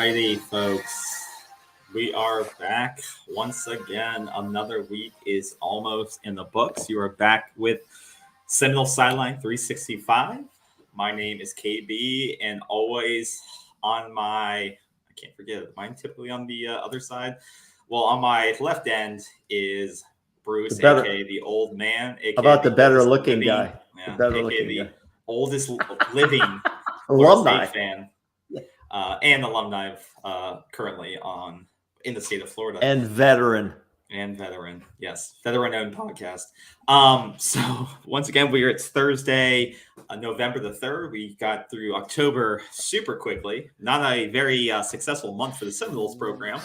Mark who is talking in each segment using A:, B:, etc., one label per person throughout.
A: Alrighty, folks. We are back once again. Another week is almost in the books. You are back with Seminole Sideline 365. My name is KB, and always on I can't forget it, mine typically on the other side. Well, on my left end is Bruce, aka the old man.
B: How about the better looking guy?
A: Yeah,
B: the better
A: aka
B: looking
A: the
B: guy.
A: oldest living
B: alumni
A: State fan. And alumni currently in the state of Florida.
B: And veteran.
A: Yes. Veteran-owned podcast. So once again, it's Thursday, November the 3rd. We got through October super quickly. Not a very successful month for the Seminoles program,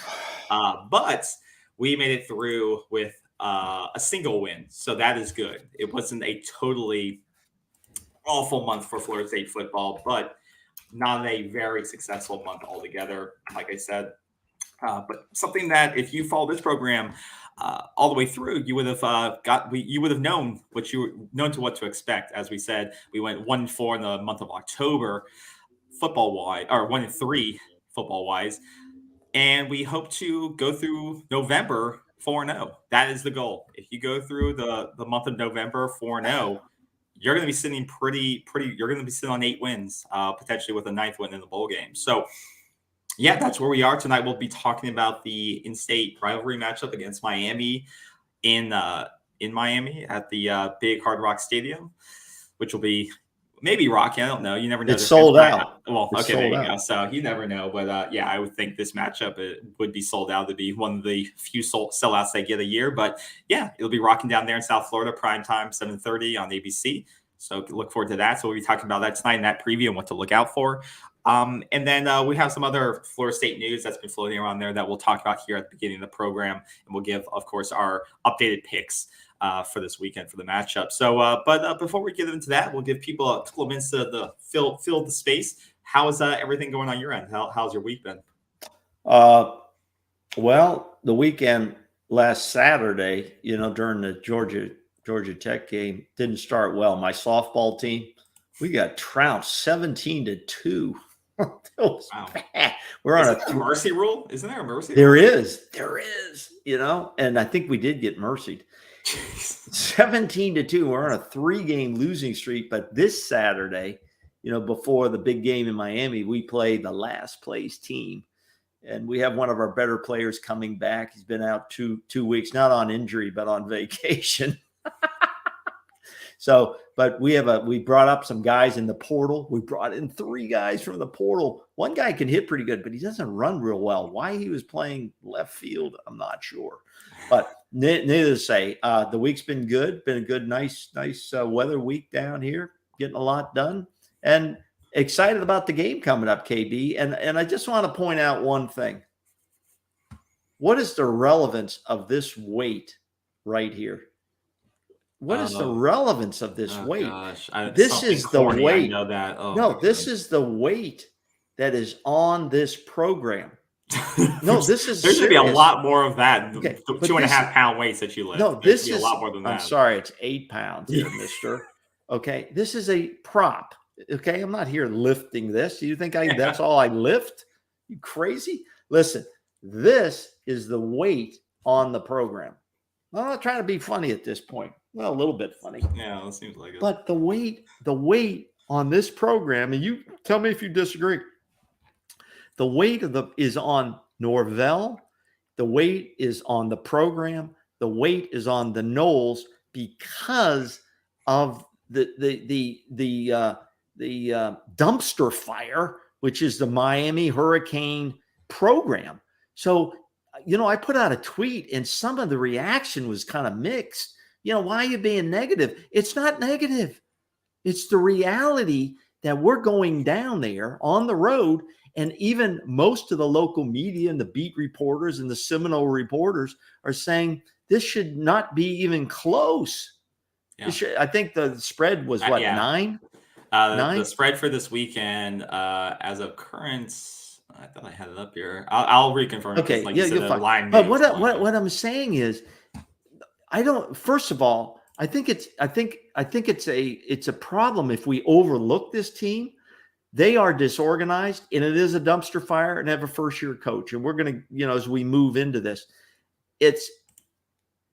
A: but we made it through with a single win. So that is good. It wasn't a totally awful month for Florida State football, but not a very successful month altogether, like I said. But something that if you follow this program all the way through, you would have you would have known what to expect. As we said, we went 1-4 in the month of October, football wise, or 1-3 football wise, and we hope to go through November 4-0. That is the goal. If you go through the month of November 4-0. You're going to be sitting you're going to be sitting on 8 wins, potentially with a 9th win in the bowl game. So, yeah, that's where we are tonight. We'll be talking about the in-state rivalry matchup against Miami in Miami at the big Hard Rock Stadium, which will be maybe rocking. I don't know. You never know.
B: It's sold out.
A: Well, okay, there you go. So you never know. But yeah, I would think this matchup would be sold out. It'd be one of the few sellouts they get a year. But yeah, it'll be rocking down there in South Florida, prime time, 7:30 on ABC. So look forward to that. So we'll be talking about that tonight in that preview and what to look out for. And then we have some other Florida State news that's been floating around there that we'll talk about here at the beginning of the program. And we'll give, of course, our updated picks for this weekend for the matchup. So, but before we get into that, we'll give people a couple of minutes to fill the space. How is everything going on your end? How's your week been?
B: Well, the weekend last Saturday, during the Georgia Tech game, didn't start well. My softball team, we got trounced 17-2. That was bad. We're on
A: a mercy rule. Isn't there a mercy rule?
B: There is, and I think we did get mercied. 17-2. We're on a 3-game losing streak. But this Saturday, before the big game in Miami, we play the last place team. And we have one of our better players coming back. He's been out two weeks, not on injury, but on vacation. So, but we brought up some guys in the portal. We brought in 3 guys from the portal. One guy can hit pretty good, but he doesn't run real well. Why he was playing left field, I'm not sure. But needless to say, the week's been good. Been a good, nice weather week down here. Getting a lot done, and excited about the game coming up, KB. And I just want to point out one thing. What is the relevance of this weight right here? What is the relevance of this weight? This is the weight. I know that. No, this is the weight that is on this program. No, this is
A: there should be a lot more of that.
B: Okay,
A: 2.5 pound weights that you lift.
B: No, this is
A: a lot more than that.
B: I'm sorry, it's 8 pounds here, mister. Okay, this is a prop. Okay, I'm not here lifting this. Do you think that's all I lift? You crazy? Listen, this is the weight on the program. I'm not trying to be funny at this point. Well, a little bit funny.
A: Yeah, it seems like it.
B: But the weight on this program, and you tell me if you disagree. The weight is on Norvell. The weight is on the program. The weight is on the Noles because of the dumpster fire, which is the Miami Hurricane program. So, I put out a tweet, and some of the reaction was kind of mixed. Why are you being negative? It's not negative. It's the reality that we're going down there on the road, and even most of the local media and the beat reporters and the Seminole reporters are saying this should not be even close. Yeah. I think the spread was 9?
A: 9? The spread for this weekend, as of current, I thought I had it up here. I'll reconfirm.
B: Okay,
A: like you said,
B: you're fine.
A: Line
B: but what I'm saying is, I don't. First of all, I think it's a problem if we overlook this team. They are disorganized, and it is a dumpster fire, and have a first-year coach. And we're going to, as we move into this,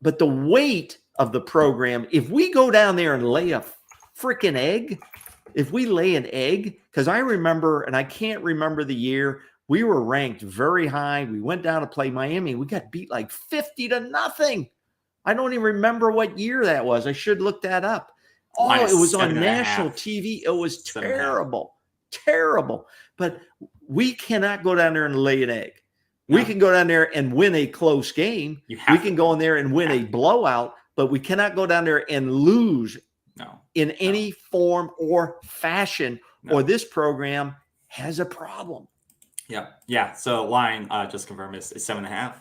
B: but the weight of the program, if we go down there and lay a freaking egg, because I remember, and I can't remember the year, we were ranked very high. We went down to play Miami. We got beat like 50-0. I don't even remember what year that was. I should look that up. Oh, it was on national TV. It was terrible. Terrible. But we cannot go down there and lay an egg. No. We can go down there and win a close game. We can go in there and win a blowout, but we cannot go down there and lose in any form or fashion, or this program has a problem.
A: Yeah. So line just confirmed is 7.5.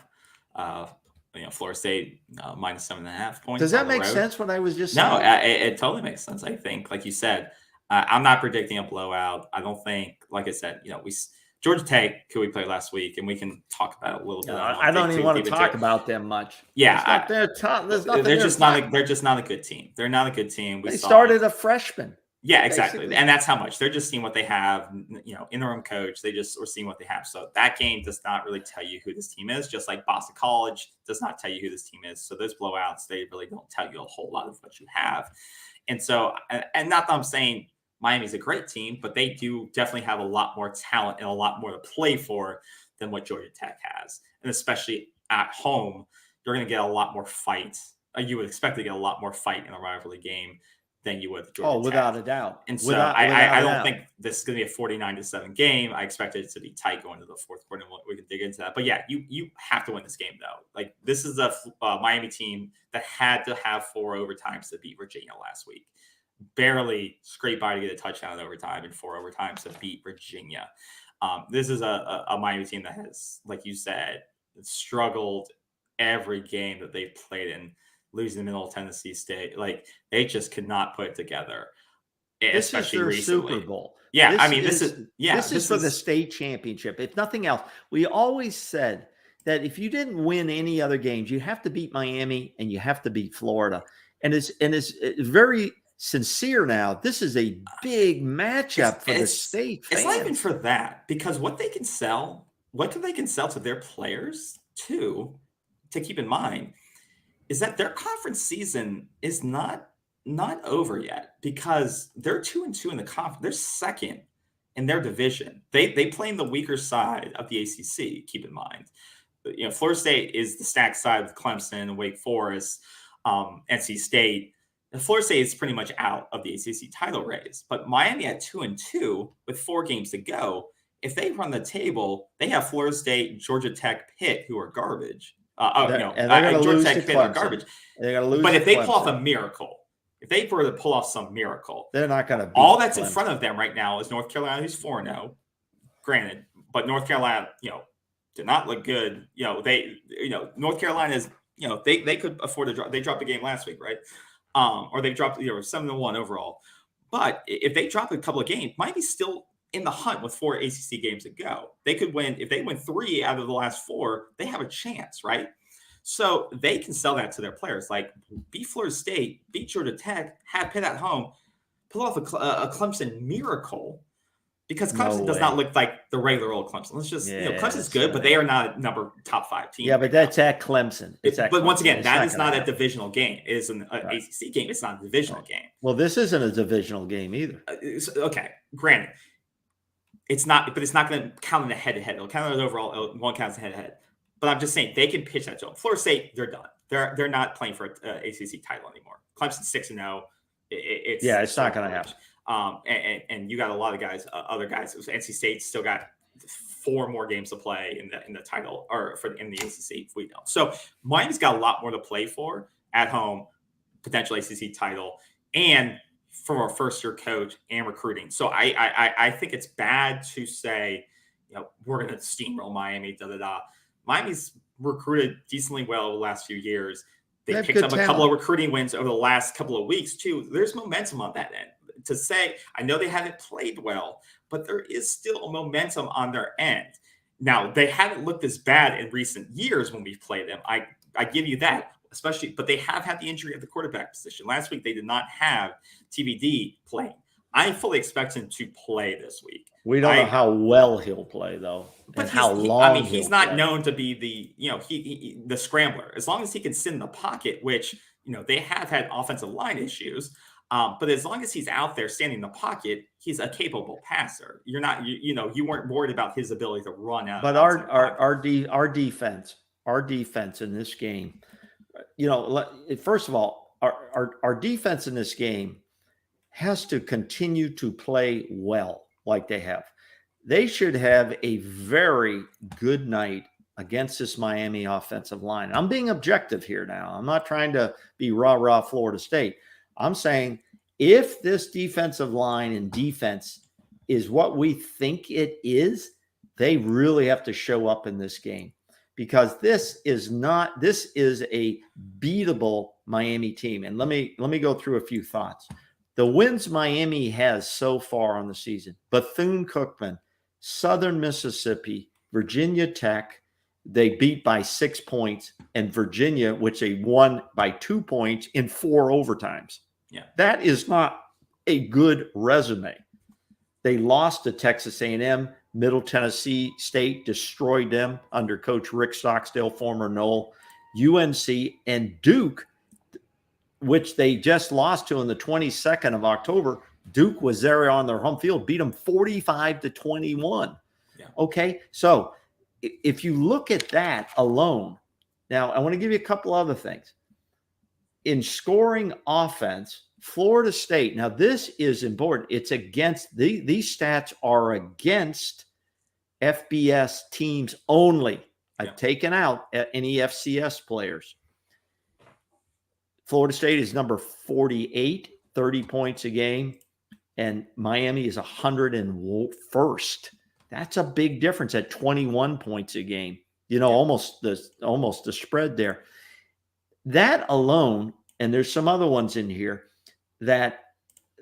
A: Florida State minus 7.5 points.
B: Does that make sense? What I was just saying?
A: No, it totally makes sense. I think, like you said, I'm not predicting a blowout. I don't think, like I said, Georgia Tech, who we played last week, and we can talk about it a little bit.
B: I don't even want to talk about them much.
A: Yeah,
B: they're
A: just not a good team. They're not a good team.
B: They started a freshman.
A: Yeah, exactly. Basically. And that's how much. They're just seeing what they have, interim coach. They just are seeing what they have. So that game does not really tell you who this team is, just like Boston College does not tell you who this team is. So those blowouts, they really don't tell you a whole lot of what you have. And so, and not that I'm saying Miami's a great team, but they do definitely have a lot more talent and a lot more to play for than what Georgia Tech has. And especially at home, you're going to get a lot more fight. You would expect to get a lot more fight in a rivalry game than you would Georgia Tech.
B: Without a doubt.
A: And so I don't think this is going to be a 49-7 game. I expect it to be tight going to the fourth quarter, and we can dig into that. But yeah, you have to win this game, though. Like, this is a Miami team that had to have 4 overtimes to beat Virginia last week. Barely scraped by to get a touchdown in overtime and 4 overtimes to beat Virginia. This is a Miami team that has, like you said, struggled every game that they've played in. Losing the middle of Tennessee State, like, they just could not put it together.
B: This is their recently. Super Bowl.
A: Yeah,
B: this is for the state championship. If nothing else, we always said that if you didn't win any other games, you have to beat Miami and you have to beat Florida. And it's very sincere now. This is a big matchup for the state fans.
A: It's not even for that, because what they can sell to their players too, to keep in mind, is that their conference season is not over yet, because they're 2-2 in the conference. They're second in their division. They play in the weaker side of the ACC. Keep in mind, Florida State is the stacked side with Clemson, Wake Forest, NC State. And Florida State is pretty much out of the ACC title race. But Miami at 2-2 with 4 games to go. If they run the table, they have Florida State, Georgia Tech, Pitt, who are garbage. Georgia Tech, Pitt are garbage. But if they pull off a miracle, if they were to pull off some miracle,
B: they're not going to.
A: All that's in front of them right now is North Carolina, who's 4-0. Granted, but North Carolina, did not look good. North Carolina is, they could afford to drop. They dropped a game last week, right? Or they dropped 7-1 overall. But if they drop a couple of games, might be still in the hunt with 4 ACC games to go. They could win. If they win 3 out of the last 4, they have a chance, right? So they can sell that to their players. Like, beat Florida State, beat Georgia Tech, have Pitt at home, pull off a Clemson miracle, because Clemson does not look like the regular old Clemson. Let's just, Clemson's good, but they are not a top 5 team.
B: Yeah, but that's at Clemson.
A: But once again, that is not a divisional game. It is an ACC game. It's not a divisional game.
B: Well, this isn't a divisional game either.
A: Okay, granted. It's not, but it's not going to count in the head-to-head. It'll count as overall. It won't count as head-to-head. But I'm just saying, they can pitch that to them. Florida State, they're done. They're not playing for an ACC title anymore. Clemson's 6-0.
B: It's not going to happen.
A: And you got a lot of guys, other guys. NC State still got 4 more games to play in the title, or in the ACC. If we don't. So Miami's got a lot more to play for at home, potential ACC title, and from our first-year coach and recruiting. So I think it's bad to say, we're going to steamroll Miami, Miami's recruited decently well the last few years. They picked up a couple of recruiting wins over the last couple of weeks, too. There's momentum on that end. To say, I know they haven't played well, but there is still a momentum on their end. Now, they haven't looked as bad in recent years when we've played them. I give you that. Especially, but they have had the injury at the quarterback position. Last week, they did not have TBD playing. I fully expect him to play this week.
B: We don't know how well he'll play, though,
A: but
B: and how long
A: he's not known to be the, the scrambler. As long as he can sit in the pocket, which, they have had offensive line issues. But as long as he's out there standing in the pocket, he's a capable passer. You're not, you weren't worried about his ability to run out.
B: But our defense in this game, first of all, our defense in this game has to continue to play well like they have. They should have a very good night against this Miami offensive line. I'm being objective here now. I'm not trying to be rah-rah Florida State. I'm saying if this defensive line and defense is what we think it is, they really have to show up in this game, because this is a beatable Miami team. And let me go through a few thoughts. The wins Miami has so far on the season: Bethune-Cookman, Southern Mississippi, Virginia Tech, they beat by 6 points, and Virginia, which they won by 2 points in 4 overtimes.
A: Yeah,
B: that is not a good resume. They lost to Texas A&M. Middle Tennessee State destroyed them under Coach Rick Stockstill, former Knoll. UNC and Duke, which they just lost to on the 22nd of October. Duke was there on their home field, beat them 45-21.
A: Yeah.
B: Okay, so if you look at that alone, now I want to give you a couple other things. In scoring offense, Florida State, now this is important. It's against, these stats are against FBS teams only. I've taken out any FCS players. Florida State is number 48, 30 points a game, and Miami is 101st. That's a big difference at 21 points a game. Almost the spread there. That alone, and there's some other ones in here, that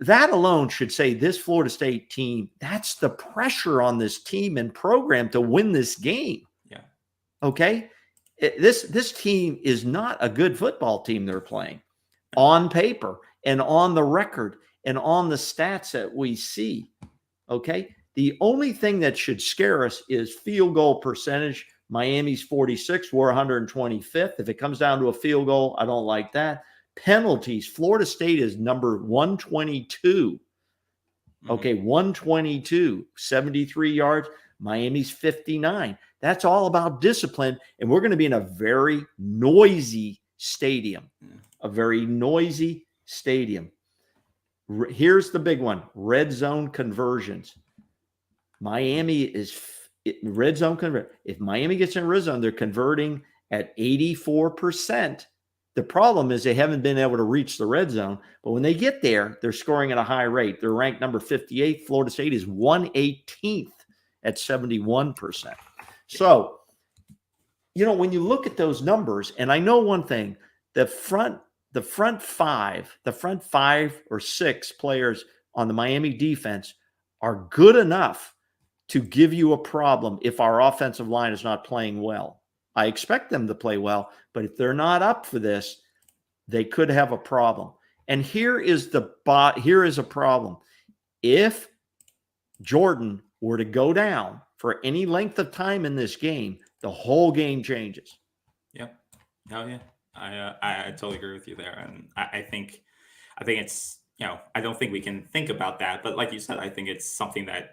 B: alone should say this Florida State team, that's the pressure on this team and program to win this game.
A: Yeah.
B: Okay? This team is not a good football team they're playing on paper and on the record and on the stats that we see. Okay? The only thing that should scare us is field goal percentage. Miami's 46. We're 125th. If it comes down to a field goal, I don't like that. Penalties. Florida State is number 122. Okay, 122, 73 yards. Miami's 59. That's all about discipline. And we're going to be in a very noisy stadium. A very noisy stadium. Here's the big one: red zone conversions. Miami is red zone convert. If Miami gets in red zone, they're converting at 84%. The problem is they haven't been able to reach the red zone, but when they get there, they're scoring at a high rate. They're ranked number 58. Florida State is 118th at 71%. So, when you look at those numbers, and I know one thing, the front five or six players on the Miami defense are good enough to give you a problem if our offensive line is not playing well. I expect them to play well, but if they're not up for this, they could have a problem. And here is a problem. If Jordan were to go down for any length of time in this game, the whole game changes.
A: Yep. Oh yeah. I totally agree with you there. And I think it's, I don't think we can think about that, but like you said, I think it's something that,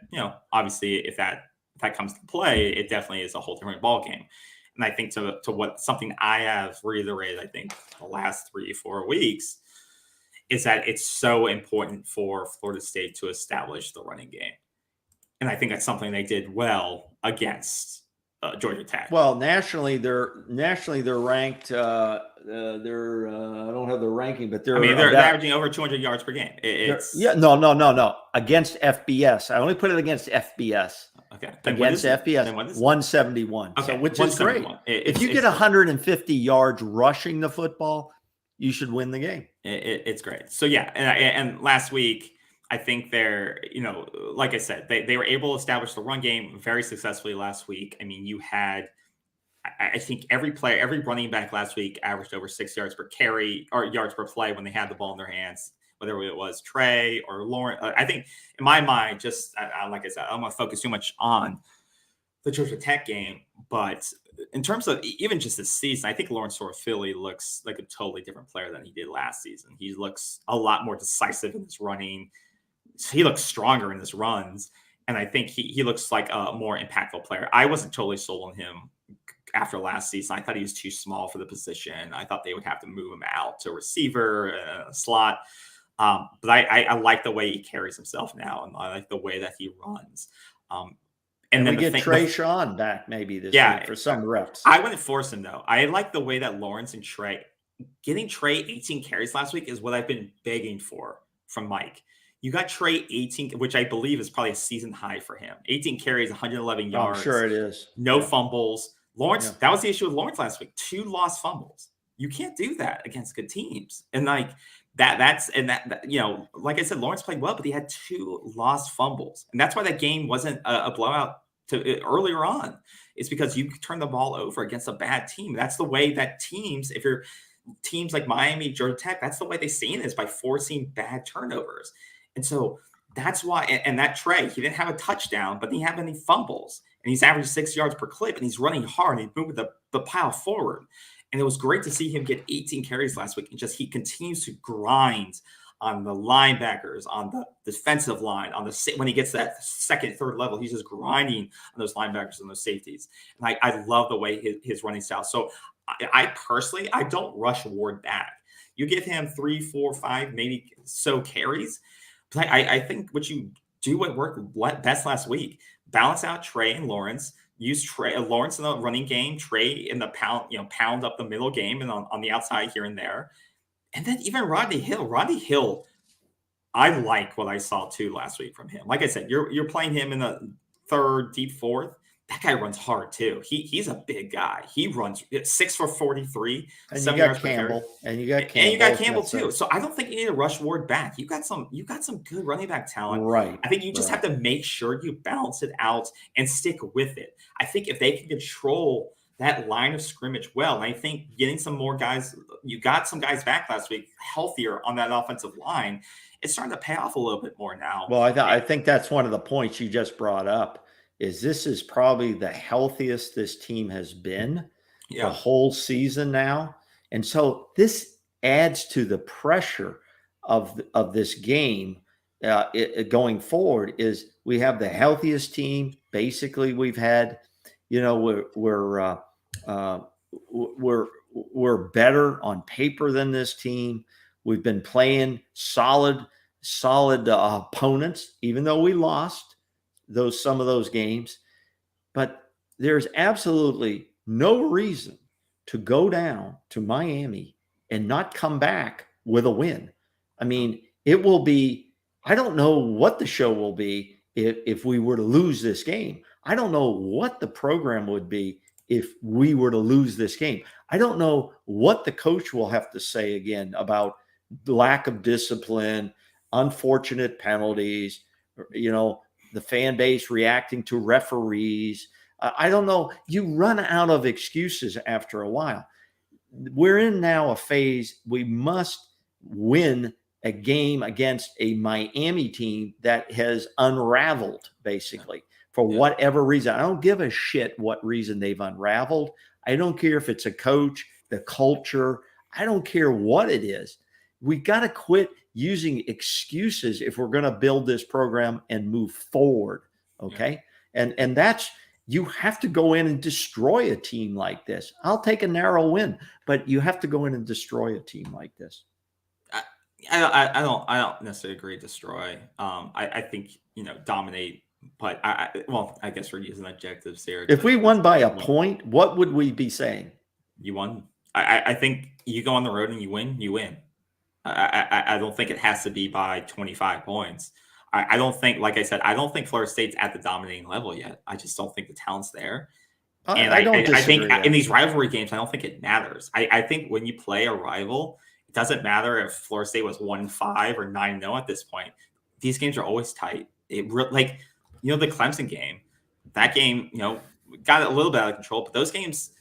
A: obviously if that comes to play, it definitely is a whole different ball game. And I think to what something I have reiterated, I think the last 3-4 weeks, is that it's so important for Florida State to establish the running game. And I think that's something they did well against Georgia Tech.
B: Well, nationally they're ranked. I don't have the ranking, but they're
A: averaging over 200 yards per game.
B: No. Against FBS, I only put it against FBS.
A: Okay.
B: Against FBS, 171.
A: Okay.
B: So, which is great. If you get 150 yards rushing the football, you should win the game.
A: It's great. So yeah, and last week, I think they're, like I said, they were able to establish the run game very successfully last week. I mean, you had, I think every running back last week averaged over 6 yards per carry or yards per play when they had the ball in their hands. whether it was Trey or Lauren. I think in my mind, just like I said, I don't want to focus too much on the Georgia Tech game, but in terms of even just this season, I think Lawrence Philly looks like a totally different player than he did last season. He looks a lot more decisive in his running. He looks stronger in his runs, and I think he looks like a more impactful player. I wasn't totally sold on him after last season. I thought he was too small for the position. I thought they would have to move him out to a receiver, a slot. But I like the way he carries himself now, and I like the way that he runs.
B: And then we get Trey Sean back maybe this week for some reps.
A: I wouldn't force him though. I like the way that Lawrence and Trey getting Trey 18 carries last week is what I've been begging for from Mike. You got Trey 18, which I believe is probably a season high for him. 18 carries, 111 yards.
B: I'm sure it is.
A: No fumbles. Lawrence, that was the issue with Lawrence last week. 2 lost fumbles. You can't do that against good teams. And like that's like I said, Lawrence played well, but he had 2 lost fumbles. And that's why that game wasn't a blowout earlier on. It's because you turn the ball over against a bad team. That's the way that teams, if you're teams like Miami, Georgia Tech, that's the way they see it, is by forcing bad turnovers. And so that's why, and that Trey, he didn't have a touchdown, but he didn't have any fumbles. And he's averaged 6 yards per clip, and he's running hard, and he's moving the pile forward. And it was great to see him get 18 carries last week. And just he continues to grind on the linebackers, on the defensive line, when he gets that second, third level, he's just grinding on those linebackers and those safeties. And I love the way his running style. So I personally, I don't rush Ward back. You give him 3, 4, 5, maybe so carries. But I think what you do what worked best last week, balance out Trey and Lawrence, use Lawrence in the running game, Trey in the pound up the middle game and on the outside here and there. And then even Rodney Hill, I like what I saw too last week from him. Like I said, you're playing him in the third, deep fourth. That guy runs hard too. He's a big guy. He runs 6 for 43.
B: And you got Campbell. And you got
A: Campbell too. So I don't think you need to rush Ward back. You got some good running back talent.
B: Right.
A: I think you just have to make sure you balance it out and stick with it. I think if they can control that line of scrimmage well, and I think getting some more guys, you got some guys back last week, healthier on that offensive line, it's starting to pay off a little bit more now.
B: Well, I think that's one of the points you just brought up. This is probably the healthiest this team has been the whole season now. And so this adds to the pressure of this game going forward. Is we have the healthiest team basically we've had. We're better on paper than this team. We've been playing solid opponents, even though we lost some of those games. But there's absolutely no reason to go down to Miami and not come back with a win. I mean, it will be, I don't know what the show will be if we were to lose this game. I don't know what the program would be if we were to lose this game. I don't know what the coach will have to say again about lack of discipline, unfortunate penalties, the fan base reacting to referees. I don't know. You run out of excuses after a while. We're in now a phase. We must win a game against a Miami team that has unraveled basically for whatever reason. I don't give a shit what reason they've unraveled. I don't care if it's a coach, the culture. I don't care what it is. We got to quit using excuses if we're going to build this program and move forward. Okay. And that's, you have to go in and destroy a team like this. I'll take a narrow win, but you have to go in and destroy a team like this.
A: I don't necessarily agree destroy. I think, dominate, but I guess we're using adjectives here.
B: If we won by a point, what would we be saying?
A: You won. I think you go on the road and you win. I don't think it has to be by 25 points. I don't think, like I said, I don't think Florida State's at the dominating level yet. I just don't think the talent's there. And I think in these rivalry games, I don't think it matters. I think when you play a rival, it doesn't matter if Florida State was 1-5 or 9-0 at this point. These games are always tight. The Clemson game, that game, got a little bit out of control, but those games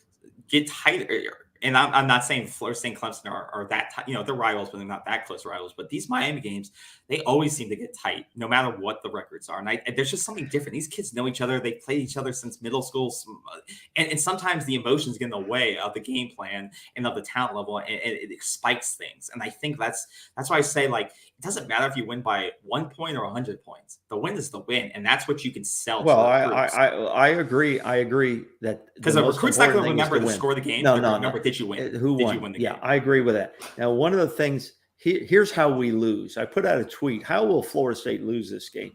A: get tighter And I'm not saying Florida State and Clemson are that, they're rivals, but they're not that close rivals. But these Miami games, they always seem to get tight, no matter what the records are. And there's just something different. These kids know each other. They played each other since middle school. And sometimes the emotions get in the way of the game plan and of the talent level, and it spikes things. And I think that's why I say, like, it doesn't matter if you win by 1 point or 100 points. The win is the win, and that's what you can sell
B: Well,
A: to recruits.
B: I agree. I agree that
A: Because a recruit's not going to remember the score of the game.
B: No,
A: remember, did you win?
B: Who won?
A: Did you win the
B: game?
A: Yeah,
B: I agree with that. Now, one of the things here's how we lose. I put out a tweet. How will Florida State lose this game?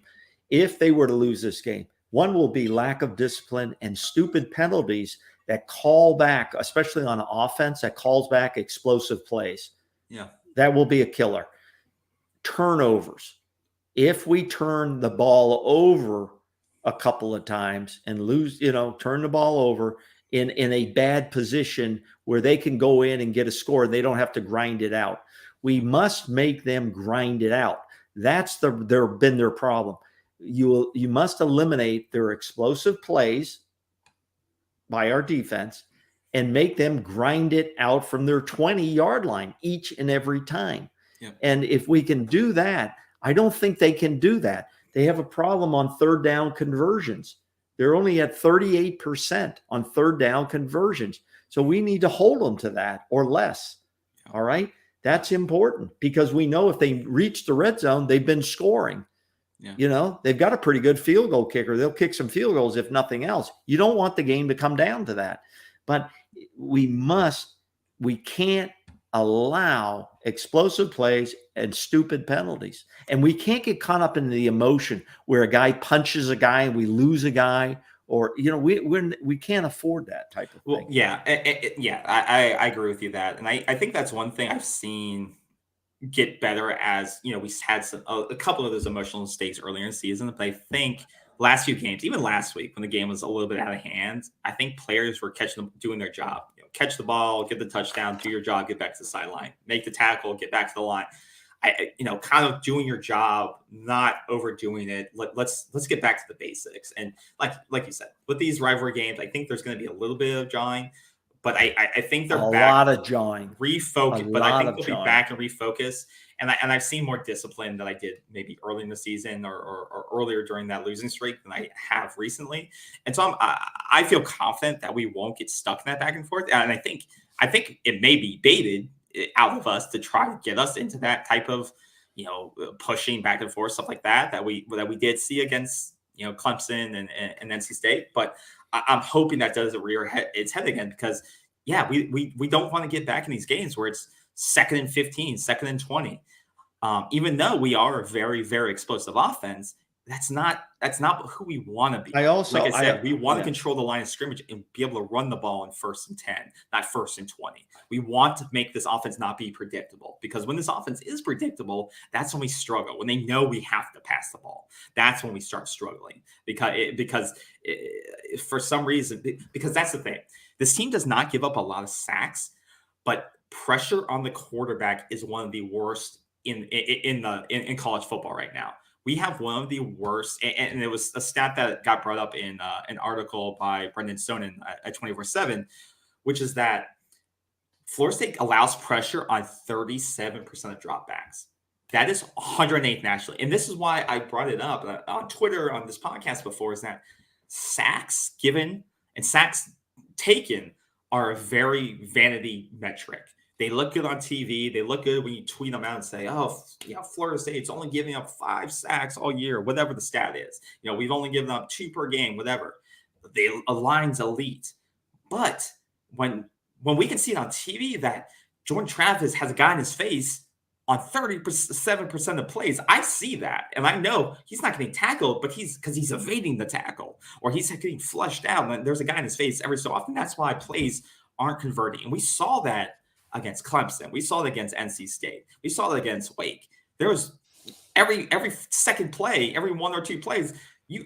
B: If they were to lose this game, one will be lack of discipline and stupid penalties that call back, especially on offense, that calls back explosive plays.
A: Yeah,
B: that will be a killer. Turnovers. If we turn the ball over a couple of times and lose, turn the ball over in a bad position where they can go in and get a score, they don't have to grind it out. We must make them grind it out. That's been their problem. You must eliminate their explosive plays by our defense and make them grind it out from their 20-yard line each and every time.
A: Yeah.
B: And if we can do that, I don't think they can do that. They have a problem on third down conversions. They're only at 38% on third down conversions. So we need to hold them to that or less. Yeah. All right. That's important because we know if they reach the red zone, they've been scoring. Yeah. They've got a pretty good field goal kicker. They'll kick some field goals, if nothing else. You don't want the game to come down to that. But we can't allow explosive plays and stupid penalties. And we can't get caught up in the emotion where a guy punches a guy and we lose a guy, or, we can't afford that type of thing.
A: Well, yeah. I agree with you that. And I think that's one thing I've seen get better as, we had a couple of those emotional mistakes earlier in the season. But I think last few games, even last week when the game was a little bit out of hand, I think players were doing their job. Catch the ball, get the touchdown, do your job, get back to the sideline, make the tackle, get back to the line. Kind of doing your job, not overdoing it. Let's get back to the basics. And like you said, with these rivalry games, I think there's going to be a little bit of jawing, but I think they're back.
B: A lot of jawing.
A: Refocus, but I think they'll be back and refocus. And I've seen more discipline than I did maybe early in the season or earlier during that losing streak than I have recently. And so I feel confident that we won't get stuck in that back and forth. And I think it may be baited out of us to try to get us into that type of, pushing back and forth, stuff like that we did see against, Clemson and NC State. But I'm hoping that doesn't rear its head again because, yeah, we don't want to get back in these games where it's 2nd and 15, 2nd and 20. Even though we are a very, very explosive offense, that's not who we want to be. We want to control the line of scrimmage and be able to run the ball in 1st and 10, not 1st and 20. We want to make this offense not be predictable because when this offense is predictable, that's when we struggle. When they know we have to pass the ball, that's when we start struggling because for some reason, because that's the thing. This team does not give up a lot of sacks, but pressure on the quarterback is one of the worst in college football right now. We have one of the worst, and it was a stat that got brought up in an article by Brendan Stonen at 24/7, which is that Florida State allows pressure on 37% of dropbacks. That is 108th nationally. And this is why I brought it up on Twitter, on this podcast before, is that sacks given and sacks taken are a very vanity metric. They look good on TV. They look good when you tweet them out and say, Florida State's only giving up 5 sacks all year, whatever the stat is. We've only given up 2 per game, whatever. The line's elite. But when we can see it on TV that Jordan Travis has a guy in his face on 37% of plays, I see that. And I know he's not getting tackled, but because he's evading the tackle or he's getting flushed out. And there's a guy in his face every so often. That's why plays aren't converting. And we saw that against Clemson. We saw it against NC State. We saw it against Wake. There was every second play, every 1 or 2 plays,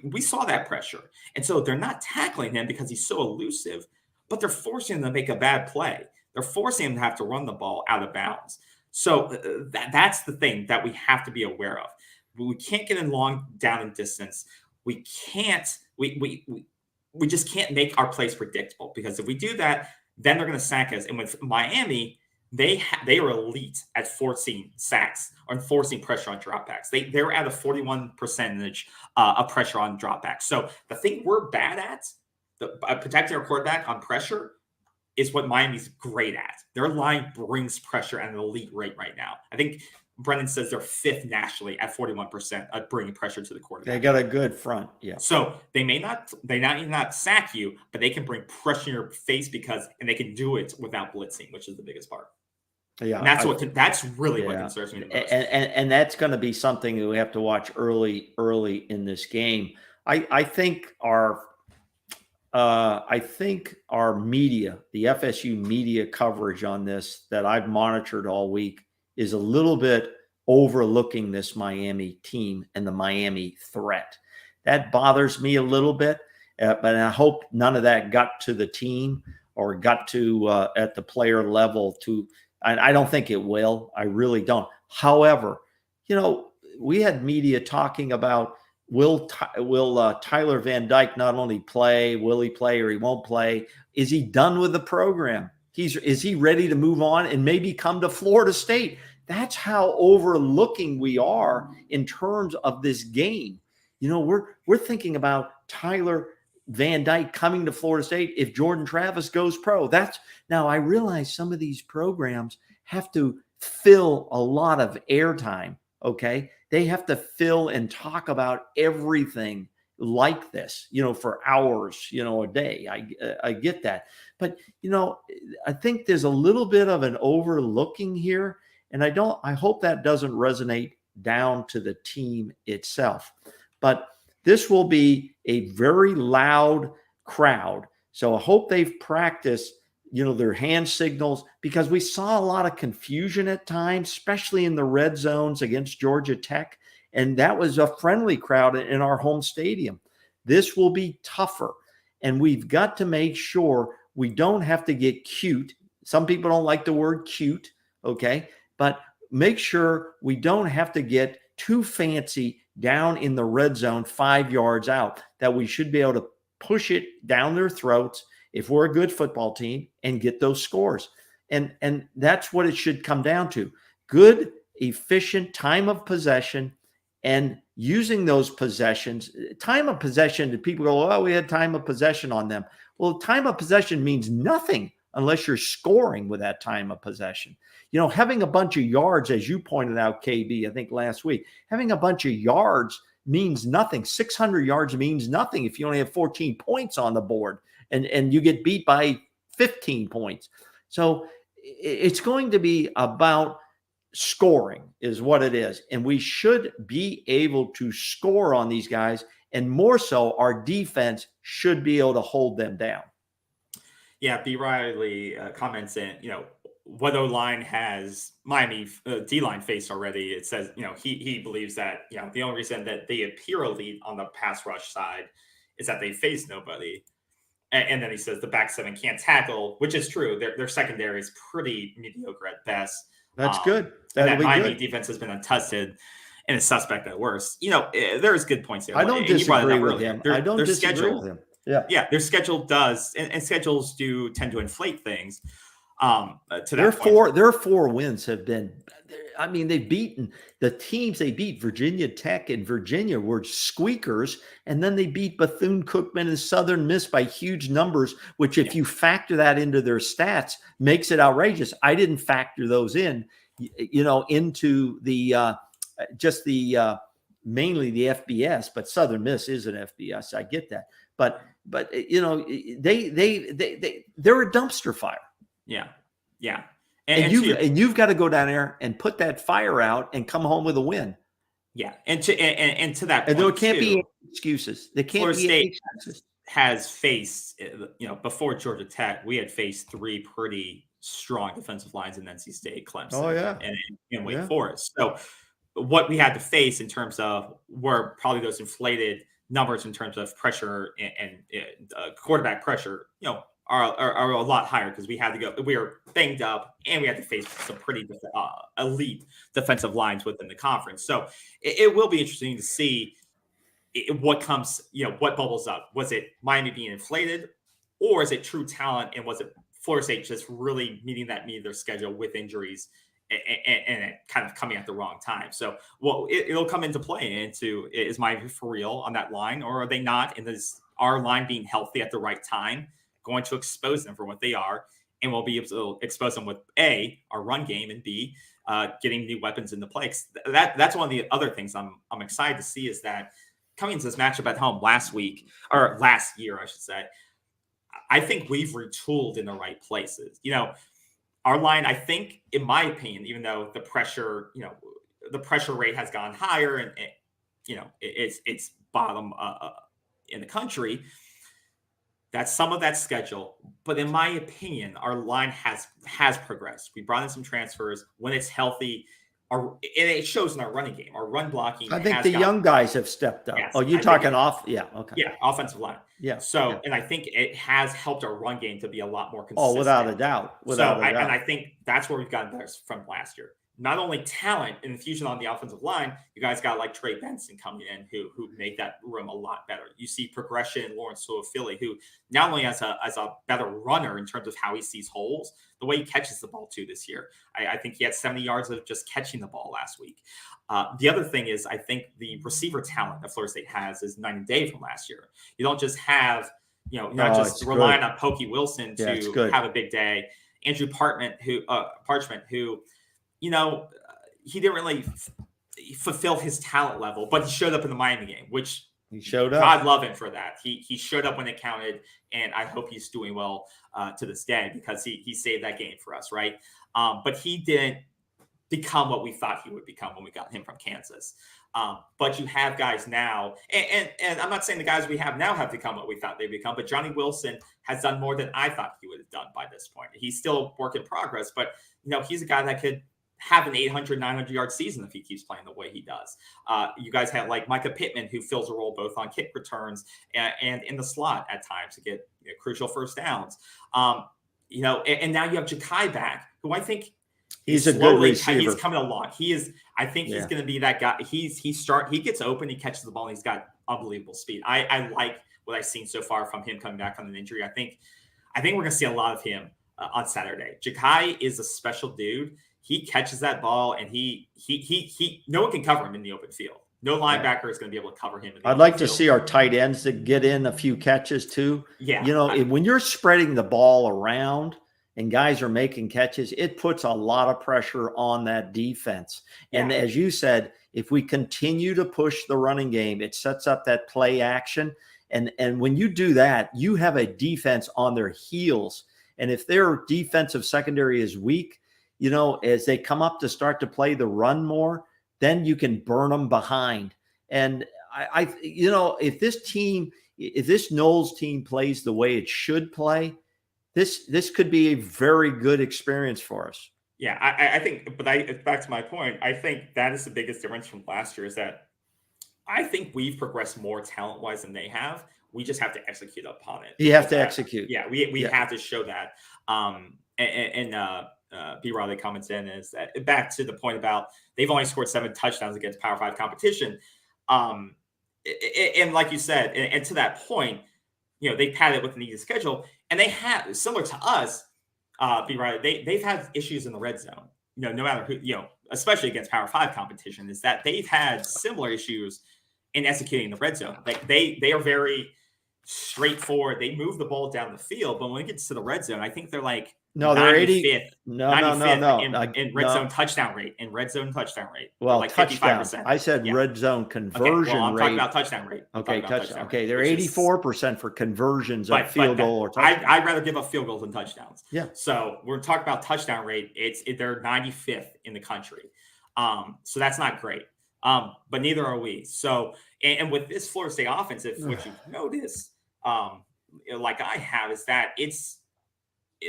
A: we saw that pressure. And so they're not tackling him because he's so elusive, but they're forcing him to make a bad play. They're forcing him to have to run the ball out of bounds. So that's the thing that we have to be aware of. We can't get in long down and distance. We can't. We just can't make our plays predictable because if we do that, then they're going to sack us. And with Miami, they were elite at forcing sacks or forcing pressure on dropbacks. They're at a 41% of pressure on dropbacks. So the thing we're bad at, protecting our quarterback on pressure, is what Miami's great at. Their line brings pressure at an elite rate right now. I think Brendan says they're 5th nationally at 41% of bringing pressure to the quarterback.
B: They got a good front, yeah.
A: So they may not sack you, but they can bring pressure in your face and they can do it without blitzing, which is the biggest part.
B: Yeah,
A: and that's really what concerns me the most.
B: And that's going to be something that we have to watch early in this game. I think our media, the FSU media coverage on this that I've monitored all week, is a little bit overlooking this Miami team and the Miami threat. That bothers me a little bit, but I hope none of that got to the team or got to at the player level. I don't think it will. I really don't. However, we had media talking about will Tyler Van Dyke not only play, will he play or he won't play? Is he done with the program? Is he ready to move on and maybe come to Florida State? That's how overlooking we are in terms of this game. We're thinking about Tyler Van Dyke coming to Florida State if Jordan Travis goes pro. Now I realize some of these programs have to fill a lot of airtime. Okay. They have to fill and talk about everything like this, for hours, a day. I get that. But, I think there's a little bit of an overlooking here. And I hope that doesn't resonate down to the team itself. But this will be a very loud crowd. So I hope they've practiced, their hand signals, because we saw a lot of confusion at times, especially in the red zones against Georgia Tech. And that was a friendly crowd in our home stadium. This will be tougher. And we've got to make sure we don't have to get cute. Some people don't like the word cute. Okay. But make sure we don't have to get too fancy down in the red zone 5 yards out, that we should be able to push it down their throats if we're a good football team and get those scores. And that's what it should come down to. Good, efficient time of possession and using those possessions. Time of possession, people go, oh, we had time of possession on them. Well, time of possession means nothing unless you're scoring with that time of possession. Having a bunch of yards, as you pointed out, KB, I think last week, having a bunch of yards means nothing. 600 yards means nothing if you only have 14 points on the board and you get beat by 15 points. So it's going to be about scoring is what it is. And we should be able to score on these guys. And more so, our defense should be able to hold them down.
A: Yeah, B. Riley comments in, what O-line has Miami D-line faced already. It says, he believes that, the only reason that they appear elite on the pass rush side is that they face nobody. And then he says the back seven can't tackle, which is true. Their secondary is pretty mediocre at best.
B: That's good.
A: That Miami defense has been untested and is suspect at worst. There's good points there.
B: I don't disagree with him. I don't disagree with him.
A: Yeah, their schedule does, and schedules do tend to inflate things.
B: Their 4 wins have been, they've beaten the teams. They beat Virginia Tech and Virginia were squeakers. And then they beat Bethune-Cookman and Southern Miss by huge numbers, which if you factor that into their stats, makes it outrageous. I didn't factor those into the, mainly the FBS, but Southern Miss is an FBS. I get that. But they're a dumpster fire.
A: Yeah.
B: And you've got to go down there and put that fire out and come home with a win.
A: Yeah. And to that point,
B: and there can't be excuses. There can't
A: Florida
B: be
A: State
B: excuses.
A: Has faced, before Georgia Tech, we had faced 3 pretty strong defensive lines in NC State, Clemson, and Wake Forest. So what we had to face in terms of were probably those inflated numbers in terms of pressure and quarterback pressure, are a lot higher because we were banged up and we had to face some pretty elite defensive lines within the conference. So it will be interesting to see what comes, what bubbles up. Was it Miami being inflated, or is it true talent, and was it Florida State just really meeting their schedule with injuries and it kind of coming at the wrong time. So, well, it'll come into play into is Miami for real on that line, or are they not? And is our line being healthy at the right time going to expose them for what they are? And we'll be able to expose them with A, our run game, and B, getting new weapons into play. That's one of the other things I'm excited to see is that coming into this matchup at home last year, I should say, I think we've retooled in the right places. Our line, I think, in my opinion, even though the pressure rate has gone higher and it's bottom in the country, that's some of that schedule. But in my opinion, our line has progressed. We brought in some transfers when it's healthy. And it shows in our running game. Our run blocking.
B: I think the young guys have stepped up. Yes, you're talking off? Yeah. Okay.
A: Yeah, offensive line.
B: Yeah.
A: So,
B: yeah.
A: And I think it has helped our run game to be a lot more consistent.
B: Oh, without a doubt.
A: And I think that's where we've gotten better from last year. Not only talent and infusion on the offensive line, you guys got like Trey Benson coming in who made that room a lot better. You see progression in Lawrence Philly, who not only as a better runner in terms of how he sees holes, the way he catches the ball too this year. I think he had 70 yards of just catching the ball last week. The other thing is I think the receiver talent that Florida State has is night and day from last year. You don't just have, you're not just relying on Pokey Wilson to have a big day. Andrew Parchment, who he didn't really fulfill his talent level, but he showed up in the Miami game, which
B: he showed up.
A: God love him for that. He showed up when it counted, and I hope he's doing well to this day because he saved that game for us, right? But he didn't become what we thought he would become when we got him from Kansas. But you have guys now, and I'm not saying the guys we have now have become what we thought they'd become, but Johnny Wilson has done more than I thought he would have done by this point. He's still a work in progress, but he's a guy that could have an 800, 900-yard season if he keeps playing the way he does. You guys have like Micah Pittman, who fills a role both on kick returns and in the slot at times to get crucial first downs. And now you have Ja'Kai back, who I think
B: he's a good receiver.
A: He's coming along. He is. I think he's going to be that guy. He gets open, he catches the ball, and he's got unbelievable speed. I like what I've seen so far from him coming back from an injury. I think we're going to see a lot of him on Saturday. Ja'Kai is a special dude. He catches that ball, and he no one can cover him in the open field. No linebacker is going to be able to cover him.
B: I'd like to see our tight ends that get in a few catches too.
A: Yeah.
B: When you're spreading the ball around and guys are making catches, it puts a lot of pressure on that defense. And as you said, if we continue to push the running game, it sets up that play action. And when you do that, you have a defense on their heels. And if their defensive secondary is weak, as they come up to start to play the run more, then you can burn them behind. And if this Knowles team plays the way it should play, this could be a very good experience for us.
A: Yeah, I think, but back to my point, I think that is the biggest difference from last year is that I think we've progressed more talent-wise than they have. We just have to execute upon it.
B: You have to execute.
A: Yeah, we have to show that. B. Riley comments in is that back to the point about they've only scored 7 touchdowns against Power 5 competition. And like you said, and to that point, they padded with an easy schedule, and they have, similar to us, B. Riley, they've had issues in the red zone. No matter who, especially against Power 5 competition, is that they've had similar issues in executing the red zone. Like they are very straightforward. They move the ball down the field, but when it gets to the red zone, I think they're like
B: they're
A: 95th.
B: No.
A: In red zone touchdown rate.
B: Well,
A: like
B: touchdown.
A: 55%.
B: I said red zone conversion
A: I'm
B: rate.
A: talking about touchdown rate.
B: Okay, touchdown. Okay, they're 84% for conversions of field goal or touchdown.
A: I'd rather give up field goals than touchdowns.
B: Yeah.
A: So we're talking about touchdown rate. They're 95th in the country. So that's not great. But neither are we. So and with this Florida State offense, what you notice, like I have, is that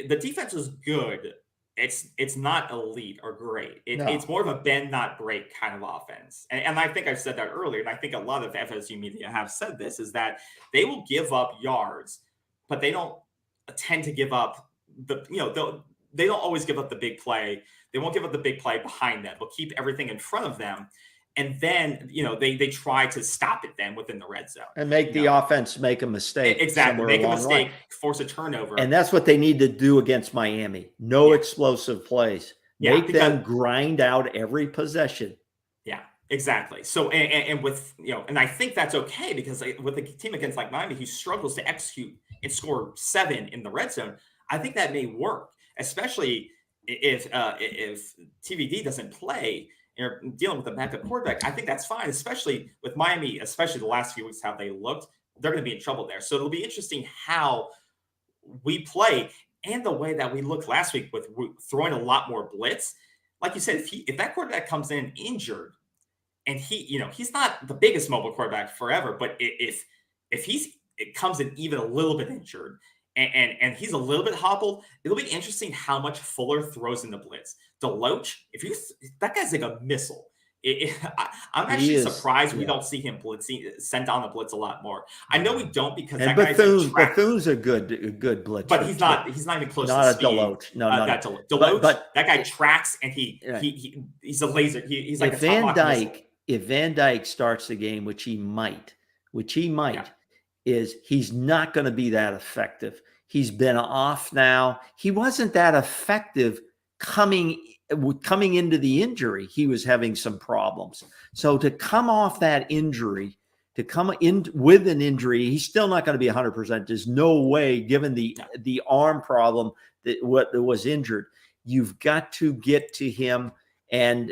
A: the defense is good. It's not elite or great. It's more of a bend not break kind of offense. And I think I've said that earlier, and I think a lot of FSU media have said this, is that they will give up yards, but they don't tend to give up they don't always give up the big play. They won't give up the big play behind them. They'll keep everything in front of them. and then they try to stop it then within the red zone
B: and make the offense make a mistake.
A: Exactly, make a mistake, force a turnover,
B: and that's what they need to do against Miami. No explosive plays. Make them grind out every possession.
A: Yeah, exactly. So and with and I think that's okay, because with a team against like Miami who struggles to execute and score 7 in the red zone, I think that may work, especially if TVD doesn't play and you're dealing with a backup quarterback. I think that's fine, especially with Miami, especially the last few weeks how they looked. They're going to be in trouble there. So it'll be interesting how we play, and the way that we looked last week with throwing a lot more blitz. Like you said, if that quarterback comes in injured, and he's not the biggest mobile quarterback forever, but if it comes in even a little bit injured and he's a little bit hobbled, it'll be interesting how much Fuller throws in the blitz. Deloach, that guy's like a missile. I'm actually surprised we don't see him sent on the blitz a lot more. I know we don't, because that
B: Bethune-Bethun's a good blitzer,
A: but he's not even close.
B: Not
A: to speed.
B: Deloach. No,
A: not Deloach. But that guy tracks, and he's a laser. He's like
B: if Van Dyke starts the game, which he might, is he's not going to be that effective. He's been off now. He wasn't that effective coming into the injury. He was having some problems. So to come off that injury, to come in with an injury, he's still not going to be 100%. There's no way, given the arm problem that was injured. You've got to get to him and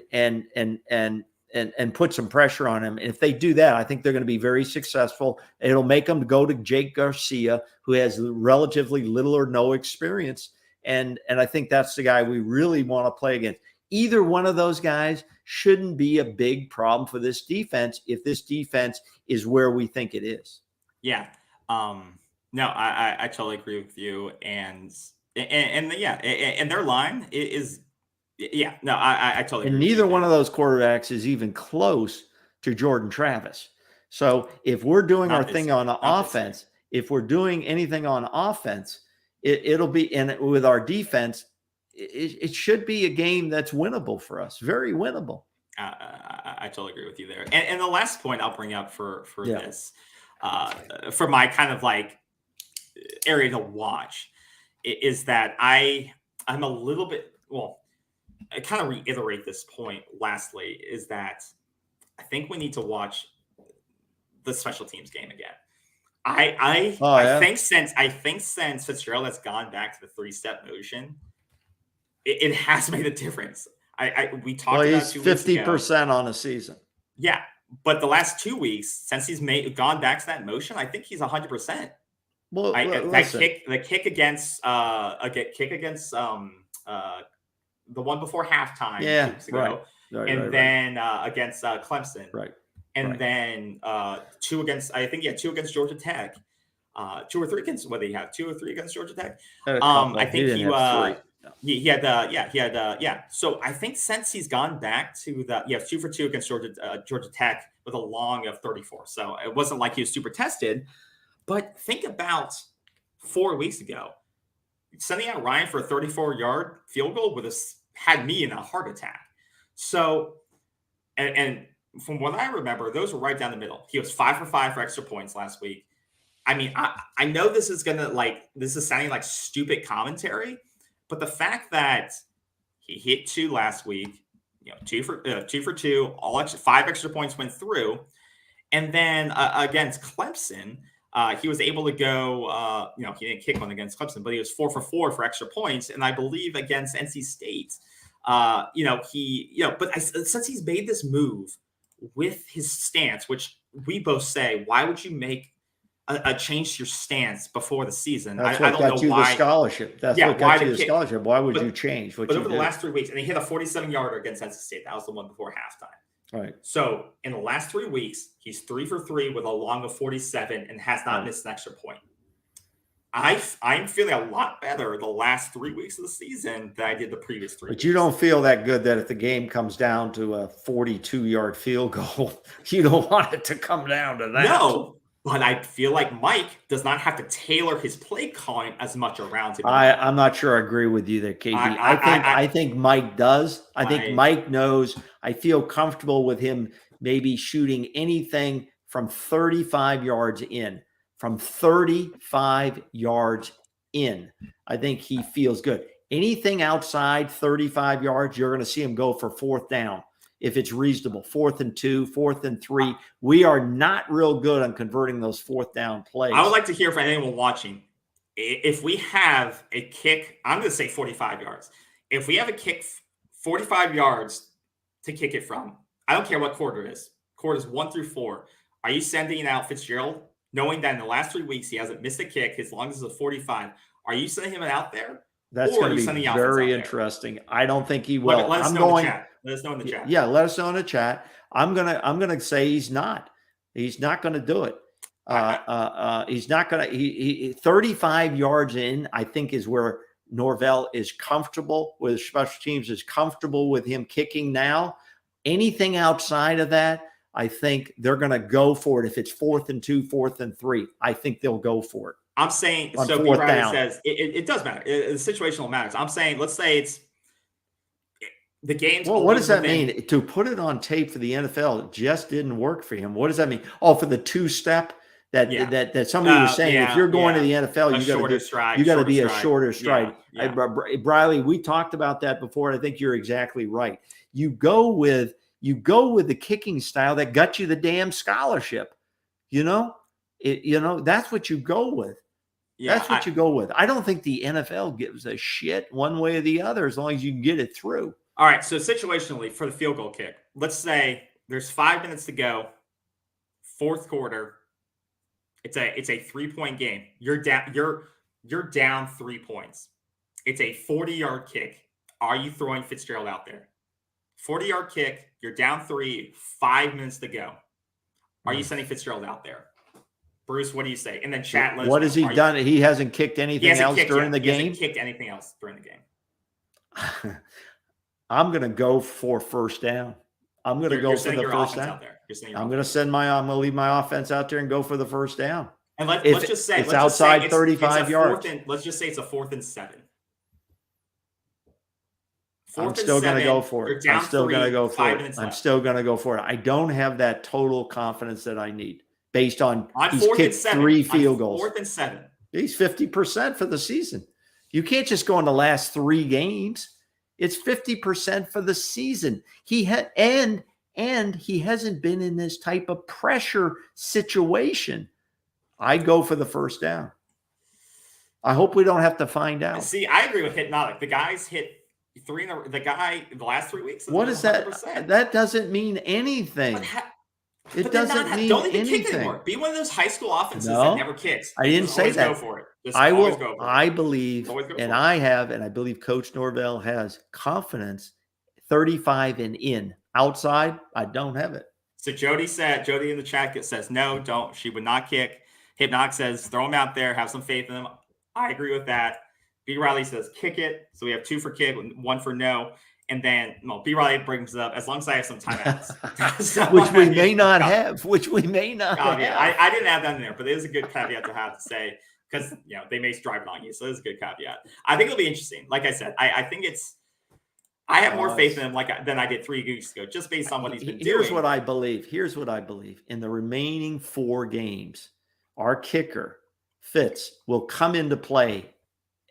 B: put some pressure on him. And if they do that, I think they're going to be very successful. It'll make them go to Jake Garcia, who has relatively little or no experience. And I think that's the guy we really want to play against. Either one of those guys shouldn't be a big problem for this defense if this defense is where we think it is.
A: Yeah. No, I totally agree with you. And their line is. Yeah, no, I totally agree.
B: And neither one of those quarterbacks is even close to Jordan Travis. So if we're doing our thing on offense, if we're doing anything on offense, it'll be, and with our defense, it should be a game that's winnable for us. Very winnable.
A: I totally agree with you there. And the last point I'll bring up for this, for my kind of like area to watch, is that I'm a little bit, I kind of reiterate this point lastly, is that I think we need to watch the special teams game again. I think since Fitzgerald has gone back to the 3-step motion, it has made a difference. We talked about 2 weeks ago.
B: 50% on a season.
A: Yeah, but the last 2 weeks since he's gone back to that motion, I think he's 100%.
B: Well,
A: the kick against the one before halftime 2 weeks ago, then against Clemson, then 2 against Georgia Tech, 2 or 3 against, what did he have? 2 or 3 against Georgia Tech. I think he had. So I think since he's gone back to 2 for 2 against Georgia Tech with a long of 34. So it wasn't like he was super tested. But think about 4 weeks ago, sending out Ryan for a 34-yard field goal had me in a heart attack. So, and from what I remember, those were right down the middle. He was 5 for 5 for extra points last week. I mean, I know this is sounding like stupid commentary, but the fact that he hit 2 last week, 2 for 2, all extra 5 extra points went through, and then against Clemson, he was able to go. He didn't kick one against Clemson, but he was 4 for 4 for extra points, and I believe against NC State, since he's made this move with his stance, which we both say, why would you make a change to your stance before the season?
B: That's what got you the scholarship. That's what got you the scholarship. Why would you change?
A: But over the last 3 weeks, and he hit a 47-yarder against NC State. That was the one before halftime.
B: Right.
A: So in the last 3 weeks, he's 3 for 3 with a long of 47 and has not missed an extra point. I'm feeling a lot better the last 3 weeks of the season than I did the previous 3 weeks.
B: But you don't feel that good that if the game comes down to a 42-yard field goal, you don't want it to come down to that.
A: No, but I feel like Mike does not have to tailor his play calling as much around him.
B: I'm not sure I agree with you there, KB. I think Mike does. I think Mike knows. I feel comfortable with him maybe shooting anything from 35 yards in. From 35 yards in, I think he feels good. Anything outside 35 yards, you're going to see him go for fourth down if it's reasonable. 4th and 2, 4th and 3. We are not real good on converting those fourth down plays.
A: I would like to hear from anyone watching. If we have a kick, I'm going to say 45 yards. If we have a kick 45 yards to kick it from, I don't care what quarter it is. Quarters 1 through 4. Are you sending out Fitzgerald, knowing that in the last 3 weeks he hasn't missed a kick as long as it's a 45? Are you sending him out there?
B: That's going to be very interesting. I don't think he will.
A: Let us know in the chat. Let us know in the chat.
B: Yeah, let us know in the chat. I'm gonna say he's not. He's not going to do it. He's not going to. He 35 yards in, I think, is where Norvell is comfortable with special teams. Is comfortable with him kicking now. Anything outside of that, I think they're going to go for it. If it's 4th and 2, 4th and 3, I think they'll go for it.
A: I'm saying, so B. Riley says it does matter. The situational matters. I'm saying, let's say it's the game's.
B: Well, what does that mean? To put it on tape for the NFL just didn't work for him. What does that mean? Oh, for the 2-step that somebody was saying, if you're going to the NFL, you got to be a shorter stride. Briley, we talked about that before, and I think you're exactly right. You go with the kicking style that got you the damn scholarship. That's what you go with. That's what you go with. I don't think the NFL gives a shit one way or the other as long as you can get it through.
A: All right. So situationally for the field goal kick, let's say there's 5 minutes to go, 4th quarter. It's a 3-point game. You're down 3 points. It's a 40-yard kick. Are you throwing Fitzgerald out there? 40-yard kick. You're down 3. 5 minutes to go. Are you sending Fitzgerald out there? Bruce, what do you say? And then chat.
B: What has he done? He hasn't kicked anything else during the game?
A: He hasn't kicked anything else during the game.
B: I'm going to go for first down. I'm going to go for the first down. I'm going to leave my offense out there and go for the first down.
A: And let's just say
B: it's outside 35 yards.
A: Let's just say it's a 4th and 7.
B: I'm still going to go for it. I'm still going to go for it. I'm still going to go for it. I don't have that total confidence that I need based on he's kicked 3 field goals.
A: 4th and 7.
B: He's 50% for the season. You can't just go in the last 3 games. It's 50% for the season. He hasn't been in this type of pressure situation. I go for the first down. I hope we don't have to find out.
A: See, I agree with Hypnotic. The guys hit 3 in the last 3 weeks.
B: What is that? That doesn't mean anything. It doesn't mean
A: don't even
B: anything.
A: Kick anymore. Be one of those high school offenses that never kicks.
B: I didn't say that.
A: Go for it.
B: I believe, and I believe Coach Norvell has confidence. 35 and in. Outside, I don't have it.
A: So Jody in the chat says no, don't. She would not kick. Hypnotic says throw him out there, have some faith in him. I agree with that. B. Riley says kick it. So we have 2 for kick, 1 for no. And then B. Riley brings it up as long as I have some timeouts.
B: So, which we may not have.
A: I didn't add that in there, but it is a good caveat to have to say because they may drive it on you. So it's a good caveat. I think it'll be interesting. Like I said, I think I have more faith in him than I did 3 weeks ago, just based on what he's been doing.
B: Here's what I believe. In the remaining 4 games, our kicker, Fitz, will come into play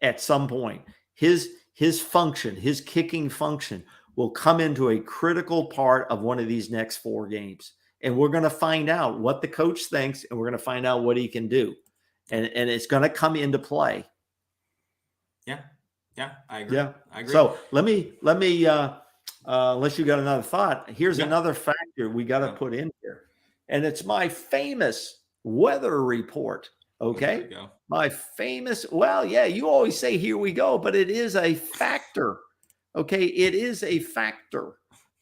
B: at some point. His function, his kicking function will come into a critical part of one of these next 4 games. And we're going to find out what the coach thinks, and we're going to find out what he can do. And it's going to come into play.
A: Yeah, I agree.
B: Yeah,
A: I agree.
B: So let me unless you got another thought, here's another factor we got to put in here. And it's my famous weather report. Okay. My famous, you always say, here we go, but it is a factor. Okay. It is a factor.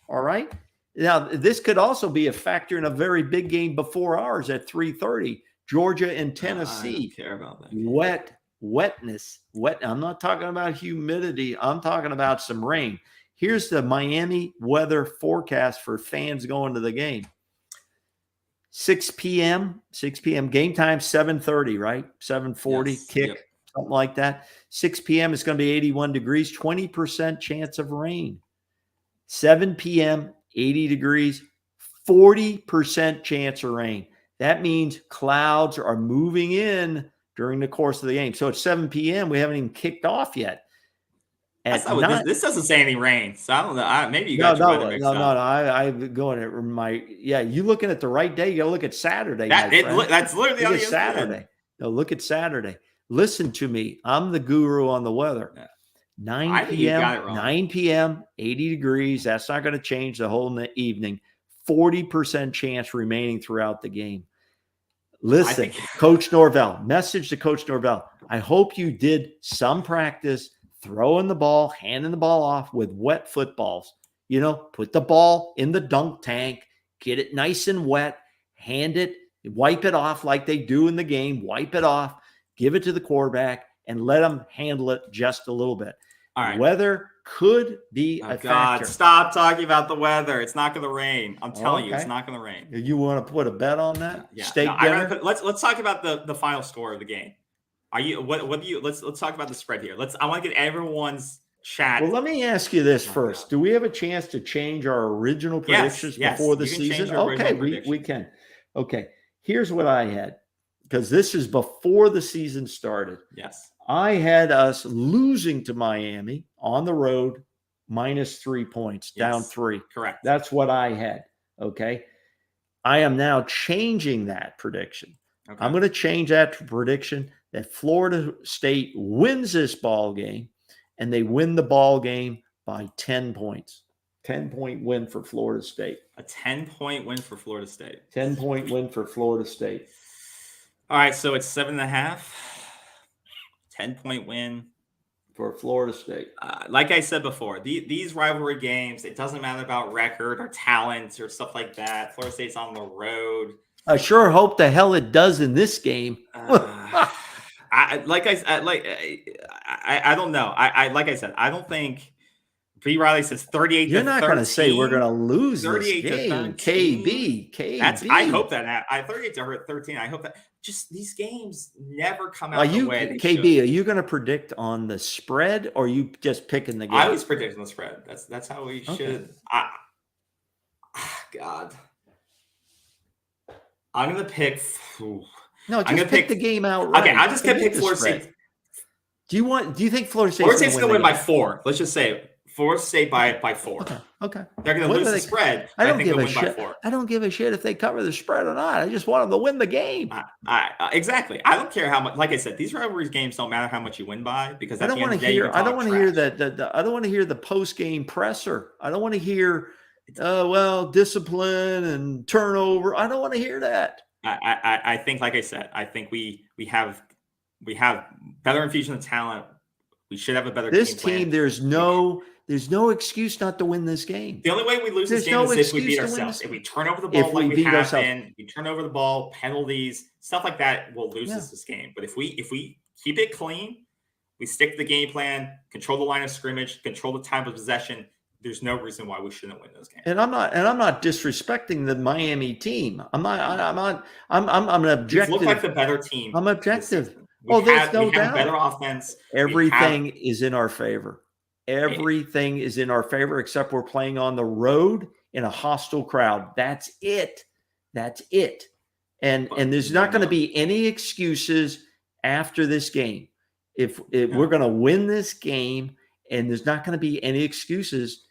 B: All right. Now, this could also be a factor in a very big game before ours at 3:30, Georgia and Tennessee.
A: I don't care about that.
B: Wetness. I'm not talking about humidity. I'm talking about some rain. Here's the Miami weather forecast for fans going to the game. 6 p.m. game time, 7:30, right? 7:40 kick, something like that. 6 p.m. it's going to be 81 degrees, 20% chance of rain. 7 p.m., 80 degrees, 40% chance of rain. That means clouds are moving in during the course of the game. So it's 7 p.m. We haven't even kicked off yet.
A: That's not what this doesn't say any rain. So I don't know. Maybe you got your weather mixed up.
B: No. I'm going at you looking at the right day. You got to look at Saturday.
A: That's literally on
B: Saturday. No, look at Saturday. Listen to me. I'm the guru on the weather.
A: Yeah.
B: 9 p.m. 9 p.m. 80 degrees. That's not going to change the whole evening. 40% chance remaining throughout the game. Listen, Coach Norvell, message to Coach Norvell. I hope you did some practice throwing the ball, handing the ball off with wet footballs. Put the ball in the dunk tank, get it nice and wet, hand it, wipe it off like they do in the game, wipe it off, give it to the quarterback, and let them handle it just a little bit.
A: All right.
B: Weather could be a factor.
A: Stop talking about the weather. It's not going to rain. I'm telling you, it's not going to rain.
B: You want to put a bet on that?
A: Yeah.
B: Steak dinner?
A: Let's talk about the final score of the game. Let's talk about the spread here. I want to get everyone's chat.
B: Well, let me ask you this first. Do we have a chance to change our original predictions before the season? Okay, we can. Okay. Here's what I had, because this is before the season started.
A: Yes.
B: I had us losing to Miami on the road, -3 points, down 3.
A: Correct.
B: That's what I had. Okay. I am now changing that prediction. Okay. I'm going to change that to prediction that Florida State wins this ball game, and they win the ball game by 10 points. 10-point win for Florida State.
A: A 10-point win for Florida State.
B: 10-point win for Florida State.
A: All right, so it's 7.5. 10-point win
B: for Florida State.
A: Like I said before, these rivalry games, it doesn't matter about record or talent or stuff like that. Florida State's on the road.
B: I sure hope the hell it does in this game.
A: I don't know. Like I said, I don't think B. Riley says 38
B: You're
A: to 13.
B: You're not going to say we're going to lose 38 this game. KB.
A: I hope that. 38 to 13. I hope that. Just these games never come out the way they
B: KB,
A: should.
B: Are you going to predict on the spread, or are you just picking the game?
A: I always predict on the spread. That's how we should. God. I'm going to pick.
B: No, just pick the game outright.
A: Okay, I'm just going to pick Florida State.
B: Do you think Florida State's
A: going to win by 4? Let's just say Florida State by 4.
B: Okay.
A: They're going to lose the spread.
B: I don't give a
A: shit.
B: By 4. I don't give a shit if they cover the spread or not. I just want them to win the game.
A: Exactly. I don't care how much. Like I said, these rivalry games don't matter how much you win by, because
B: I don't want to hear. I don't want to hear I don't want to hear the post game presser. I don't want to hear. Discipline and turnover. I don't want to hear that.
A: I think, like I said, I think we have better infusion of talent. We should have a better
B: this team. There's no excuse not to win this game.
A: The only way we lose this game is if we beat ourselves. If we turn over the ball like we have been, we turn over the ball, penalties, stuff like that, we'll lose this game. But if we keep it clean, we stick to the game plan, control the line of scrimmage, control the time of possession, there's no reason why we shouldn't win those games.
B: And I'm not disrespecting the Miami team. I'm an objective.
A: You look like the better team.
B: I'm objective.
A: There's no doubt. Better offense.
B: Everything is in our favor. Everything is in our favor, except we're playing on the road in a hostile crowd. That's it. And there's not going to be any excuses after this game. If we're going to win this game, and there's not going to be any excuses,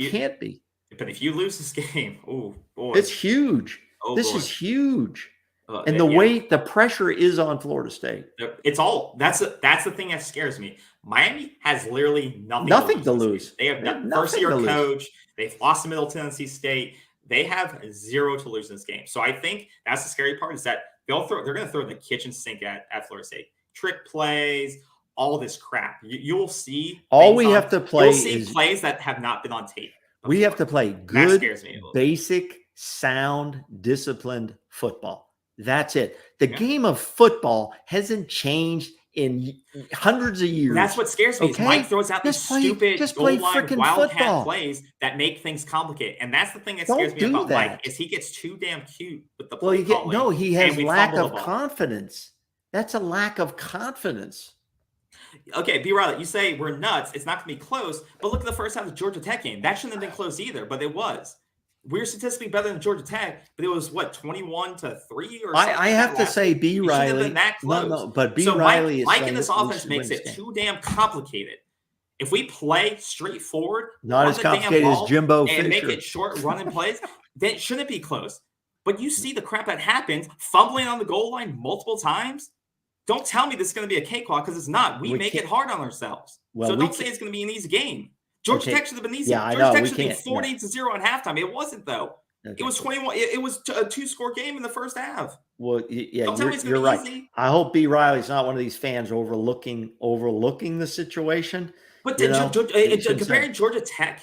B: can't be.
A: But if you lose this game, oh boy,
B: it's huge. This is huge. And the pressure is on Florida State.
A: It's all that's the thing that scares me. Miami has literally nothing to lose. They have first-year coach. They've lost to Middle Tennessee State. They have 0 to lose in this game. So I think that's the scary part, is that they're going to throw the kitchen sink at Florida State. Trick plays, all this crap. You'll see.
B: All we have to play
A: is plays that have not been on tape before.
B: We have to play good, basic, sound, disciplined football. That's it. The game of football hasn't changed in hundreds of years.
A: That's what scares me. Okay? Mike throws out these stupid goal line wildcat plays that make things complicated. And that's the thing that scares me about Mike, is he gets too damn cute with the play calling.
B: No, he has lack of confidence. That's a lack of confidence.
A: Okay, B. Riley, you say we're nuts. It's not going to be close. But look at the first half of the Georgia Tech game. That shouldn't have been close either, but it was. we're statistically better than Georgia Tech, but it was what 21-3 or something.
B: I have to say, B.
A: It shouldn't have
B: Riley.
A: been that close.
B: No, but B.
A: So
B: Riley is
A: Mike
B: saying
A: in this
B: we
A: offense
B: should win
A: makes
B: this
A: it
B: game.
A: too damn complicated. If we play straightforward,
B: Not
A: run
B: as
A: the damn
B: complicated as
A: ball
B: Jimbo
A: and
B: Fisher.
A: make it short running plays, then it shouldn't be close. But you see the crap that happens, fumbling on the goal line multiple times. Don't tell me this is going to be a cakewalk because it's not. We make it hard on ourselves.
B: Well,
A: so don't say it's going to be an easy game. Georgia Tech should have been easy.
B: Yeah, I
A: Georgia
B: know.
A: Tech
B: We
A: should be
B: can't.
A: 14-0 at halftime. It wasn't though.
B: Okay.
A: It was 21. It was a 2-score game in the first half.
B: Well, yeah,
A: Don't tell me it's gonna
B: you're
A: be
B: right.
A: easy.
B: I hope B. Riley's not one of these fans overlooking the situation.
A: But comparing Georgia Tech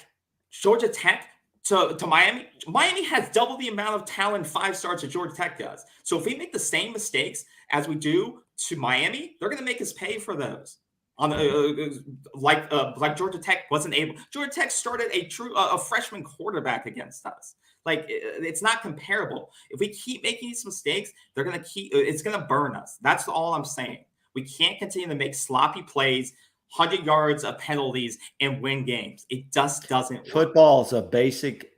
A: to Miami, Miami has double the amount of talent 5 stars that Georgia Tech does. So if we make the same mistakes as we do to Miami, they're going to make us pay for those. On like Georgia Tech wasn't able. Georgia Tech started a freshman quarterback against us. Like it's not comparable. If we keep making these mistakes, it's gonna burn us. That's all I'm saying. We can't continue to make sloppy plays, 100 yards of penalties, and win games. It just doesn't work.
B: Football is a basic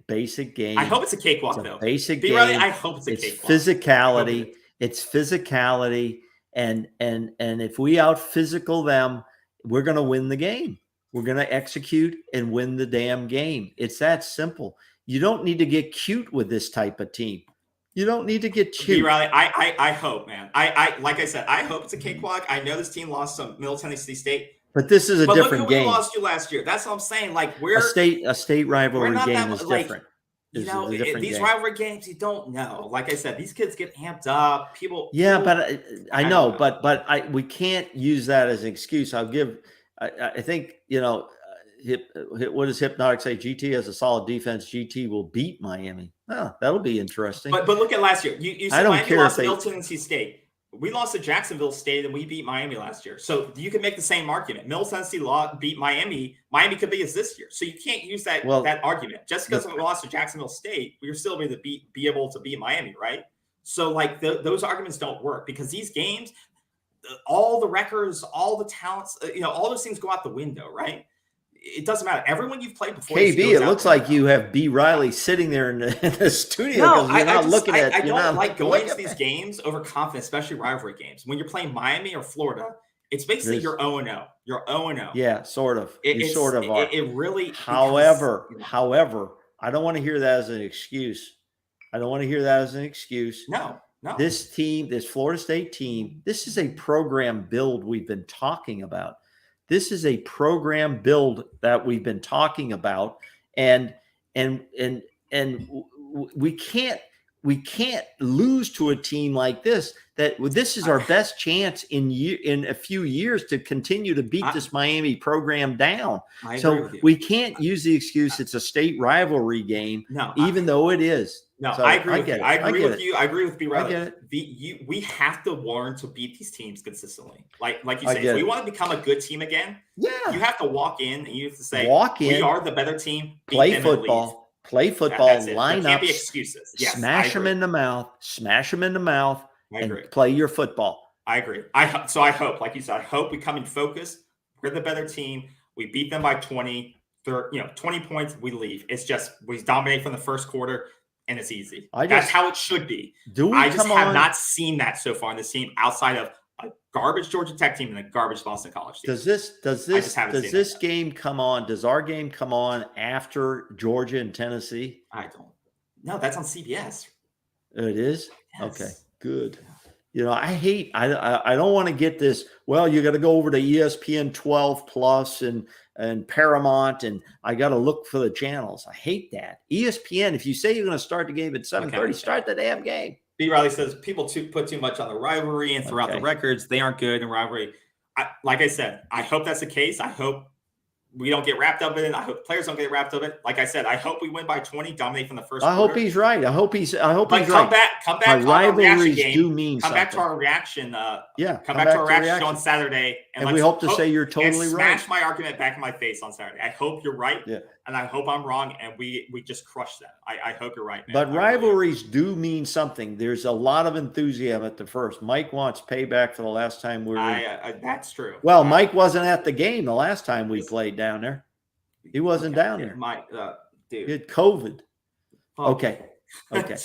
B: game.
A: I hope it's a cakewalk, though.
B: Basic game.
A: Really, I hope it's a cakewalk.
B: Physicality. It's physicality. And if we out physical them, we're going to win the game. We're going to execute and win the damn game. It's that simple. You don't need to get cute with this type of team. You don't need to get cute.
A: Riley, I hope, man. I like I said, I hope it's a cakewalk. I know this team lost to Middle Tennessee State.
B: But this is a different
A: look
B: game.
A: We lost you last year. That's what I'm saying. Like we're
B: a state rivalry game is different.
A: You know, these rivalry games, you don't know. Like I said, these kids get amped up.
B: But I know, but we can't use that as an excuse. I think, what does Hypnotic say? GT has a solid defense. GT will beat Miami. Oh, that'll be interesting.
A: But look at last year. You said Miami lost to Middle Tennessee State. We lost to Jacksonville State and we beat Miami last year. So you can make the same argument. Middle Tennessee beat Miami. Miami could beat us this year. So you can't use that argument. Just because we lost to Jacksonville State, we're still going to be able to beat Miami, right? So like those arguments don't work because these games, all the records, all the talents, all those things go out the window, right? It doesn't matter. Everyone you've played before.
B: KB, it looks like you have B. Riley sitting there in the studio. No, I
A: don't like going to these games over confidence, especially rivalry games. When you're playing Miami or Florida, it's basically you're 0-0. You're 0-0.
B: Yeah, sort of. You sort of are.
A: It really.
B: However, I don't want to hear that as an excuse.
A: No.
B: This team, this Florida State team, this is a program build we've been talking about. This is a program build that we've been talking about, and we can't lose to a team like this. This is our best chance in a few years to continue to beat this Miami program down. So we can't use the excuse it's a state rivalry game, even though it is.
A: No, so I agree with you. I agree with you. I agree with B. Riley. We have to learn to beat these teams consistently. Like you say, if we want to become a good team again, you have to walk in and you have to say, we are the better team.
B: Play football, line up.
A: Can't be excuses. Yes,
B: smash them in the mouth, and play your football.
A: I agree. So I hope, like you said, I hope we come in focus. We're the better team. We beat them by 20, 20 points. We leave. It's just we dominate from the first quarter. And it's easy. That's how it should be. I just have not seen that so far in this team outside of a garbage Georgia Tech team and a garbage Boston College team.
B: Does this game come on? Does our game come on after Georgia and Tennessee?
A: I don't. No, that's on CBS.
B: It is?
A: Yes.
B: Okay, good. I don't want to get this. Well, you got to go over to ESPN 12 Plus and Paramount, and I got to look for the channels. I hate that. ESPN, if you say you're going to start the game at 7:30, start the damn game.
A: B. Riley says people put too much on the rivalry and throughout the records. They aren't good in rivalry. Like I said, I hope that's the case. I hope we don't get wrapped up in it. I hope players don't get wrapped up in it. Like I said, I hope we win by 20, dominate from the first quarter.
B: I hope he's right. I hope he's right.
A: Come back to our reaction game.
B: Do mean
A: come
B: something.
A: Back to our reaction. Come back to our reaction on Saturday.
B: And we hope to say you're totally right.
A: Smash my argument back in my face on Saturday. I hope you're right.
B: Yeah.
A: And I hope I'm wrong. And we just crush that. I hope you're right, man.
B: But rivalries do mean something. There's a lot of enthusiasm at the first. Mike wants payback for the last time we were.
A: That's true.
B: Well, Mike wasn't at the game the last time we played down there. He wasn't down there.
A: Dude.
B: He had COVID. Okay. Okay.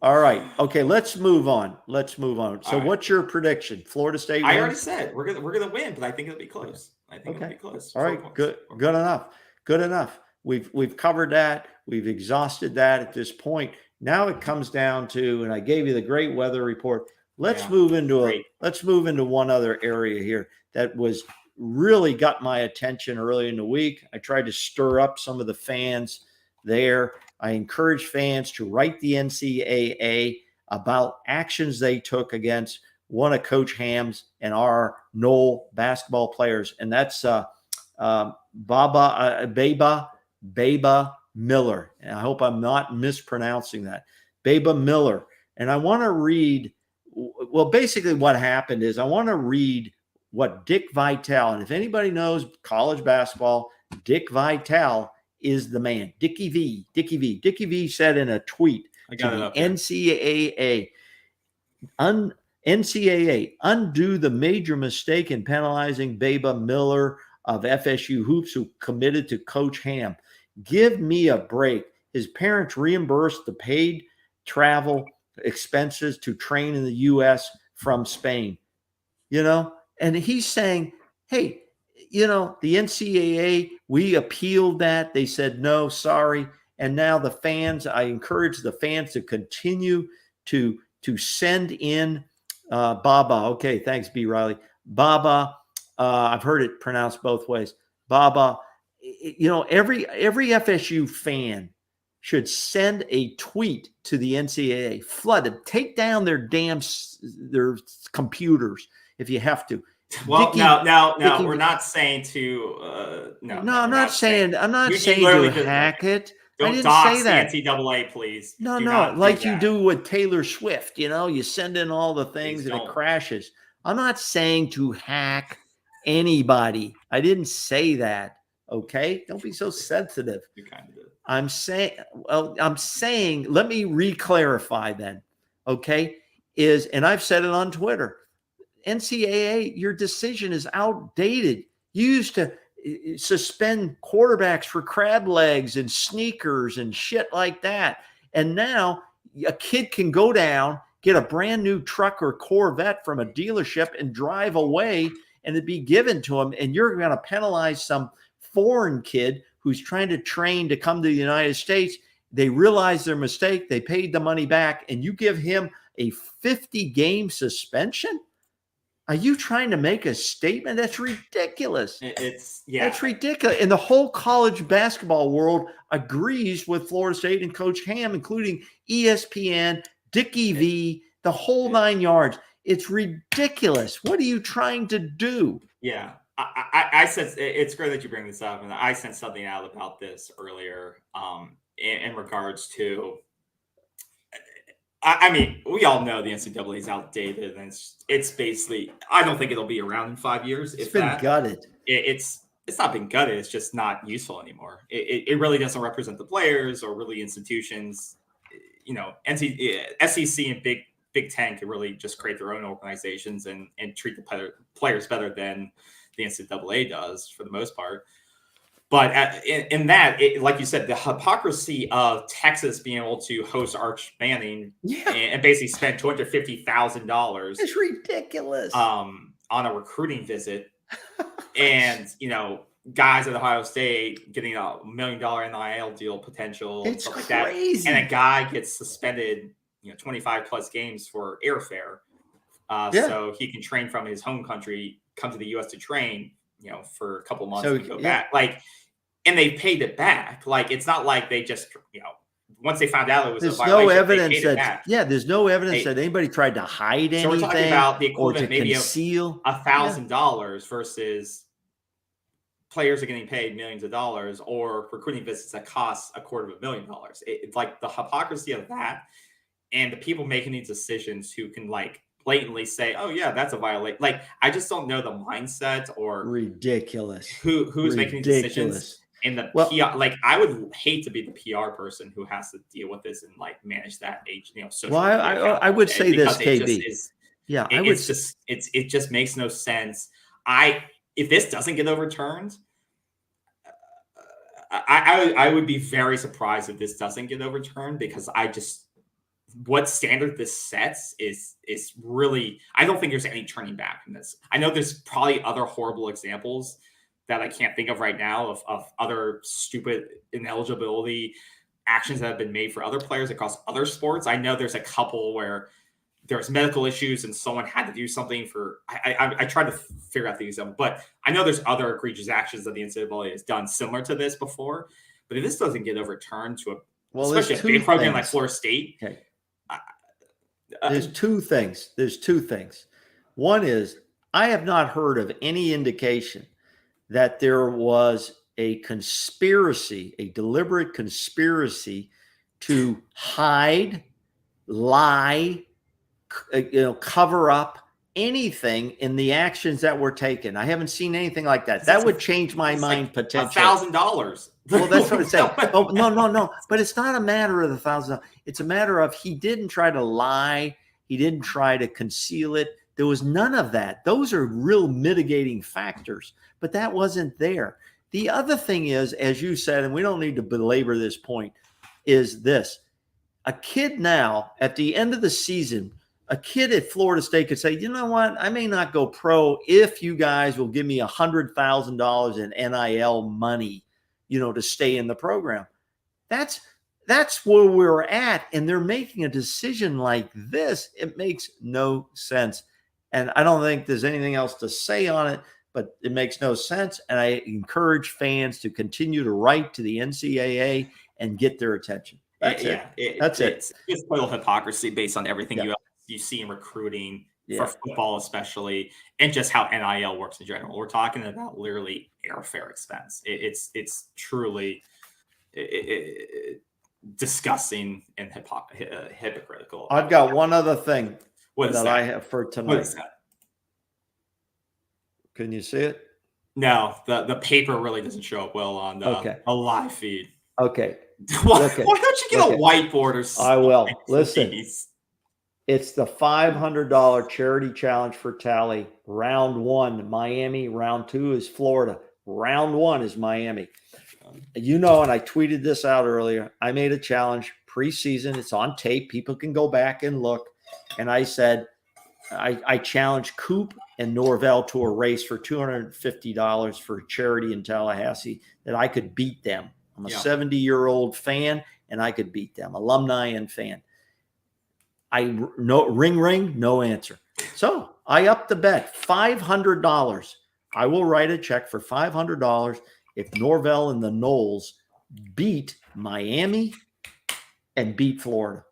B: All right. Okay. Let's move on. So, what's your prediction? Florida State wins?
A: I already said we're gonna win, but I think it'll be close. I think it'll be close.
B: All right. Good enough. Good enough. We've covered that. We've exhausted that at this point. Now it comes down to, and I gave you the great weather report. Let's move into one other area here that was really got my attention early in the week. I tried to stir up some of the fans there. I encourage fans to write the NCAA about actions they took against one of Coach Ham's and our Knoll basketball players, and that's Baba Miller. And I hope I'm not mispronouncing that. Baba Miller. And I want to read, well, basically what happened is I want to read what Dick Vitale, and if anybody knows college basketball, Dick Vitale is the man. Dickie V said in a tweet to the NCAA, undo the major mistake in penalizing Baba Miller of FSU Hoops, who committed to Coach Ham. Give me a break. His parents reimbursed the paid travel expenses to train in the U.S. from Spain. And he's saying, hey, the NCAA, we appealed that. They said, no, sorry. And now the fans, I encourage the fans to continue to send in Baba. Okay, thanks, B. Riley. Baba, I've heard it pronounced both ways. Baba, every FSU fan should send a tweet to the NCAA, flood them, take down their computers if you have to.
A: Well, Dickie, we're not saying to
B: I'm not saying to hack it.
A: Don't
B: I didn't
A: dox
B: say that.
A: the NCAA, please.
B: No, like you do with Taylor Swift. You send in all the things and it crashes. I'm not saying to hack anybody. I didn't say that. Okay, don't be so sensitive.
A: You kind of did.
B: I'm saying. Let me re-clarify then. Okay, and I've said it on Twitter. NCAA, your decision is outdated. You used to suspend quarterbacks for crab legs and sneakers and shit like that. And now a kid can go down, get a brand new truck or Corvette from a dealership and drive away, and it'd be given to him. And you're going to penalize some foreign kid who's trying to train to come to the United States. They realize their mistake. They paid the money back, and you give him a 50-game suspension? Are you trying to make a statement? That's ridiculous. That's ridiculous. And the whole college basketball world agrees with Florida State and Coach Ham, including ESPN, Dickie V, the whole 9 yards. It's ridiculous. What are you trying to do?
A: Yeah. I said, it's great that you bring this up. And I sent something out about this earlier in regards to, I mean, we all know the NCAA is outdated, and it's basically, I don't think it'll be around in 5 years.
B: It's been gutted.
A: It's not been gutted. It's just not useful anymore. It really doesn't represent the players or really institutions. SEC and Big Ten could really just create their own organizations and treat the players better than the NCAA does for the most part. But in that, like you said, the hypocrisy of Texas being able to host Arch Manning and basically spend $250,000.
B: It's ridiculous.
A: On a recruiting visit. And, guys at Ohio State getting $1 million NIL deal potential.
B: It's
A: stuff
B: crazy.
A: Like that. And a guy gets suspended, 25 plus games for airfare. So he can train from his home country, come to the U.S. to train, for a couple months and go back. And they paid it back. It's not like they just, once they found out it was a violation,
B: there's no evidence that anybody tried to hide anything. So we're talking about the equivalent maybe
A: conceal of $1,000 versus players are getting paid millions of dollars, or recruiting visits that cost $250,000. It's like the hypocrisy of that, and the people making these decisions who can blatantly say, "Oh yeah, that's a violation." I just don't know the mindset or
B: ridiculous
A: who's making these decisions. And the PR, I would hate to be the PR person who has to deal with this and manage that social media
B: I would say this, KB.
A: It just makes no sense. If this doesn't get overturned, I would be very surprised if this doesn't get overturned, because what standard this sets is really, I don't think there's any turning back from this. I know there's probably other horrible examples that I can't think of right now of other stupid ineligibility actions that have been made for other players across other sports. I know there's a couple where there's medical issues and someone had to do something for. I tried to figure out the example, but I know there's other egregious actions that the NCAA has done similar to this before. But if this doesn't get overturned especially a big program like Florida State.
B: Okay. There's two things. One is, I have not heard of any indication that there was a conspiracy, a deliberate conspiracy to hide, lie, cover up anything in the actions that were taken. I haven't seen anything like that. That would change my mind
A: like
B: potentially.
A: $1,000.
B: Well, that's what I'm saying. Oh, no. But it's not a matter of the $1,000. It's a matter of, he didn't try to lie. He didn't try to conceal it. There was none of that. Those are real mitigating factors, but that wasn't there. The other thing is, as you said, and we don't need to belabor this point, is this. A kid now, at the end of the season, a kid at Florida State could say, you know what, I may not go pro if you guys will give me $100,000 in NIL money, to stay in the program. That's where we're at. And they're making a decision like this. It makes no sense. And I don't think there's anything else to say on it, but it makes no sense. And I encourage fans to continue to write to the NCAA and get their attention. That's it.
A: It's total hypocrisy based on everything you see in recruiting for football, especially, and just how NIL works in general. We're talking about literally airfare expense. It's truly disgusting and hypocritical.
B: I've got one other thing
A: that
B: I have for tonight.
A: What is that?
B: Can you see it?
A: No, the paper really doesn't show up well on a live feed.
B: Okay.
A: Why don't you get a whiteboard or something?
B: I will. Listen, it's the $500 charity challenge for Tally. Round 1, Miami. Round 2 is Florida. Round 1 is Miami. And I tweeted this out earlier. I made a challenge preseason. It's on tape. People can go back and look. And I said, I challenged Coop and Norvell to a race for $250 for charity in Tallahassee, that I could beat them. I'm a 70-year-old fan, and I could beat them, alumni and fan. Ring, no answer. So I upped the bet, $500. I will write a check for $500 if Norvell and the Noles beat Miami and beat Florida.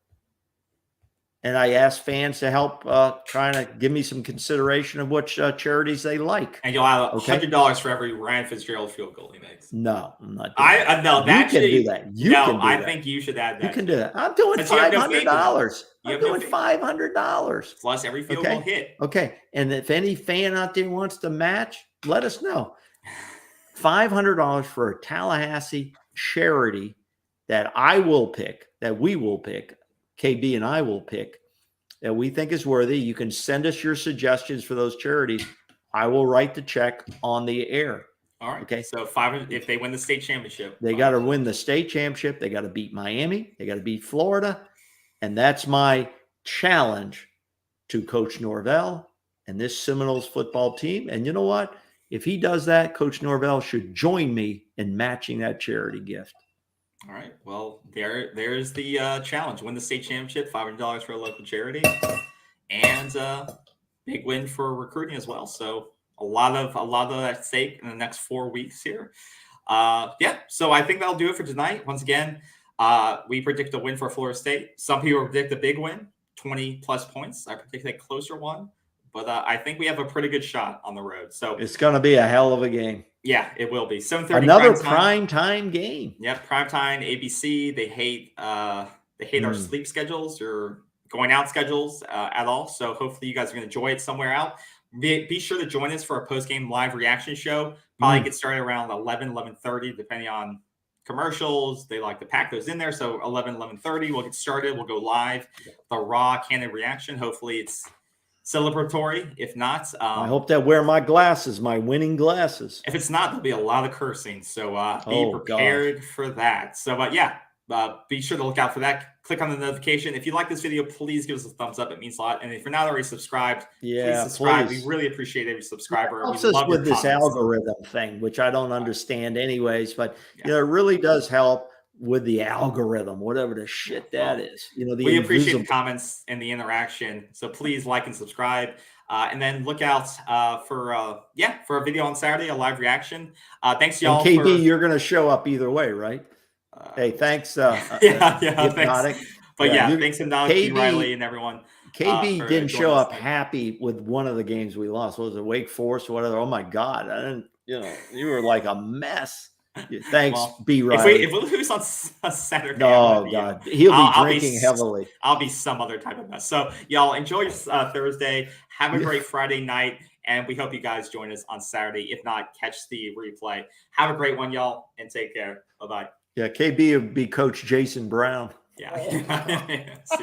B: And I asked fans to help trying to give me some consideration of which charities they like.
A: And you'll have $100 for every Ryan Fitzgerald field goal he makes.
B: No, I'm not
A: doing that. No, that
B: you can do that.
A: I think you should add that.
B: You can do that. I'm doing $500. I'm doing $500.
A: Plus every field goal hit.
B: Okay. And if any fan out there wants to match, let us know. $500 for a Tallahassee charity that we will pick. KB and I will pick, that we think is worthy. You can send us your suggestions for those charities. I will write the check on the air.
A: All right.
B: Okay.
A: So $500 if they win the state championship.
B: They got to win the state championship. They got to beat Miami. They got to beat Florida. And that's my challenge to Coach Norvell and this Seminoles football team. And you know what? If he does that, Coach Norvell should join me in matching that charity gift.
A: All right. Well, there's the challenge. Win the state championship, $500 for a local charity, and big win for recruiting as well. So a lot of at stake in the next 4 weeks here. So I think that'll do it for tonight. Once again, we predict a win for Florida State. Some people predict a big win, 20 plus points. I predict a closer one, but I think we have a pretty good shot on the road. So
B: it's going to be a hell of a game.
A: Yeah, it will be 7:30.
B: Another prime time game.
A: Yep, prime time. ABC. They hate our sleep schedules or going out schedules at all. So hopefully you guys are going to enjoy it somewhere out. Be sure to join us for our post game live reaction show. Probably get started around 11:30, depending on commercials. They like to pack those in there. So 11:30, we'll get started. We'll go live. The raw candid reaction. Hopefully it's celebratory. If not,
B: I hope that wear my glasses, my winning glasses.
A: if it's not, there'll be a lot of cursing. So be
B: Oh, God.
A: prepared for that. So yeah, be sure to look out for that. Click on the notification. If you like this video, please give us a thumbs up. It means a lot. And if you're not already subscribed, please
B: Yeah,
A: subscribe.
B: please.
A: We really appreciate every subscriber. We
B: Helps us
A: love your
B: with this
A: comments.
B: algorithm thing, which I don't understand anyways, but
A: Yeah.
B: it really does help with the algorithm, whatever the shit that is. The
A: we appreciate the
B: invisible.
A: comments and the interaction. So please like and subscribe. And then look out for a video on Saturday, a live reaction. Thanks y'all.
B: And KB, you're going to show up either way, right? Hey, thanks.
A: Thanks.
B: Hypnotic.
A: But thanks Hypnotic,
B: KB,
A: Riley, and everyone.
B: KB didn't show up happy with one of the games we lost. What was it, Wake Forest or whatever? Oh my God. I didn't, you were like a mess. Thanks, B. Riley.
A: If we lose on Saturday,
B: oh God, he'll be drinking heavily.
A: I'll be some other type of mess. So y'all enjoy your Thursday. Have a great Friday night, and we hope you guys join us on Saturday. If not, catch the replay. Have a great one, y'all, and take care. Bye bye.
B: Yeah, KB would be Coach Jason Brown.
A: Yeah. See you.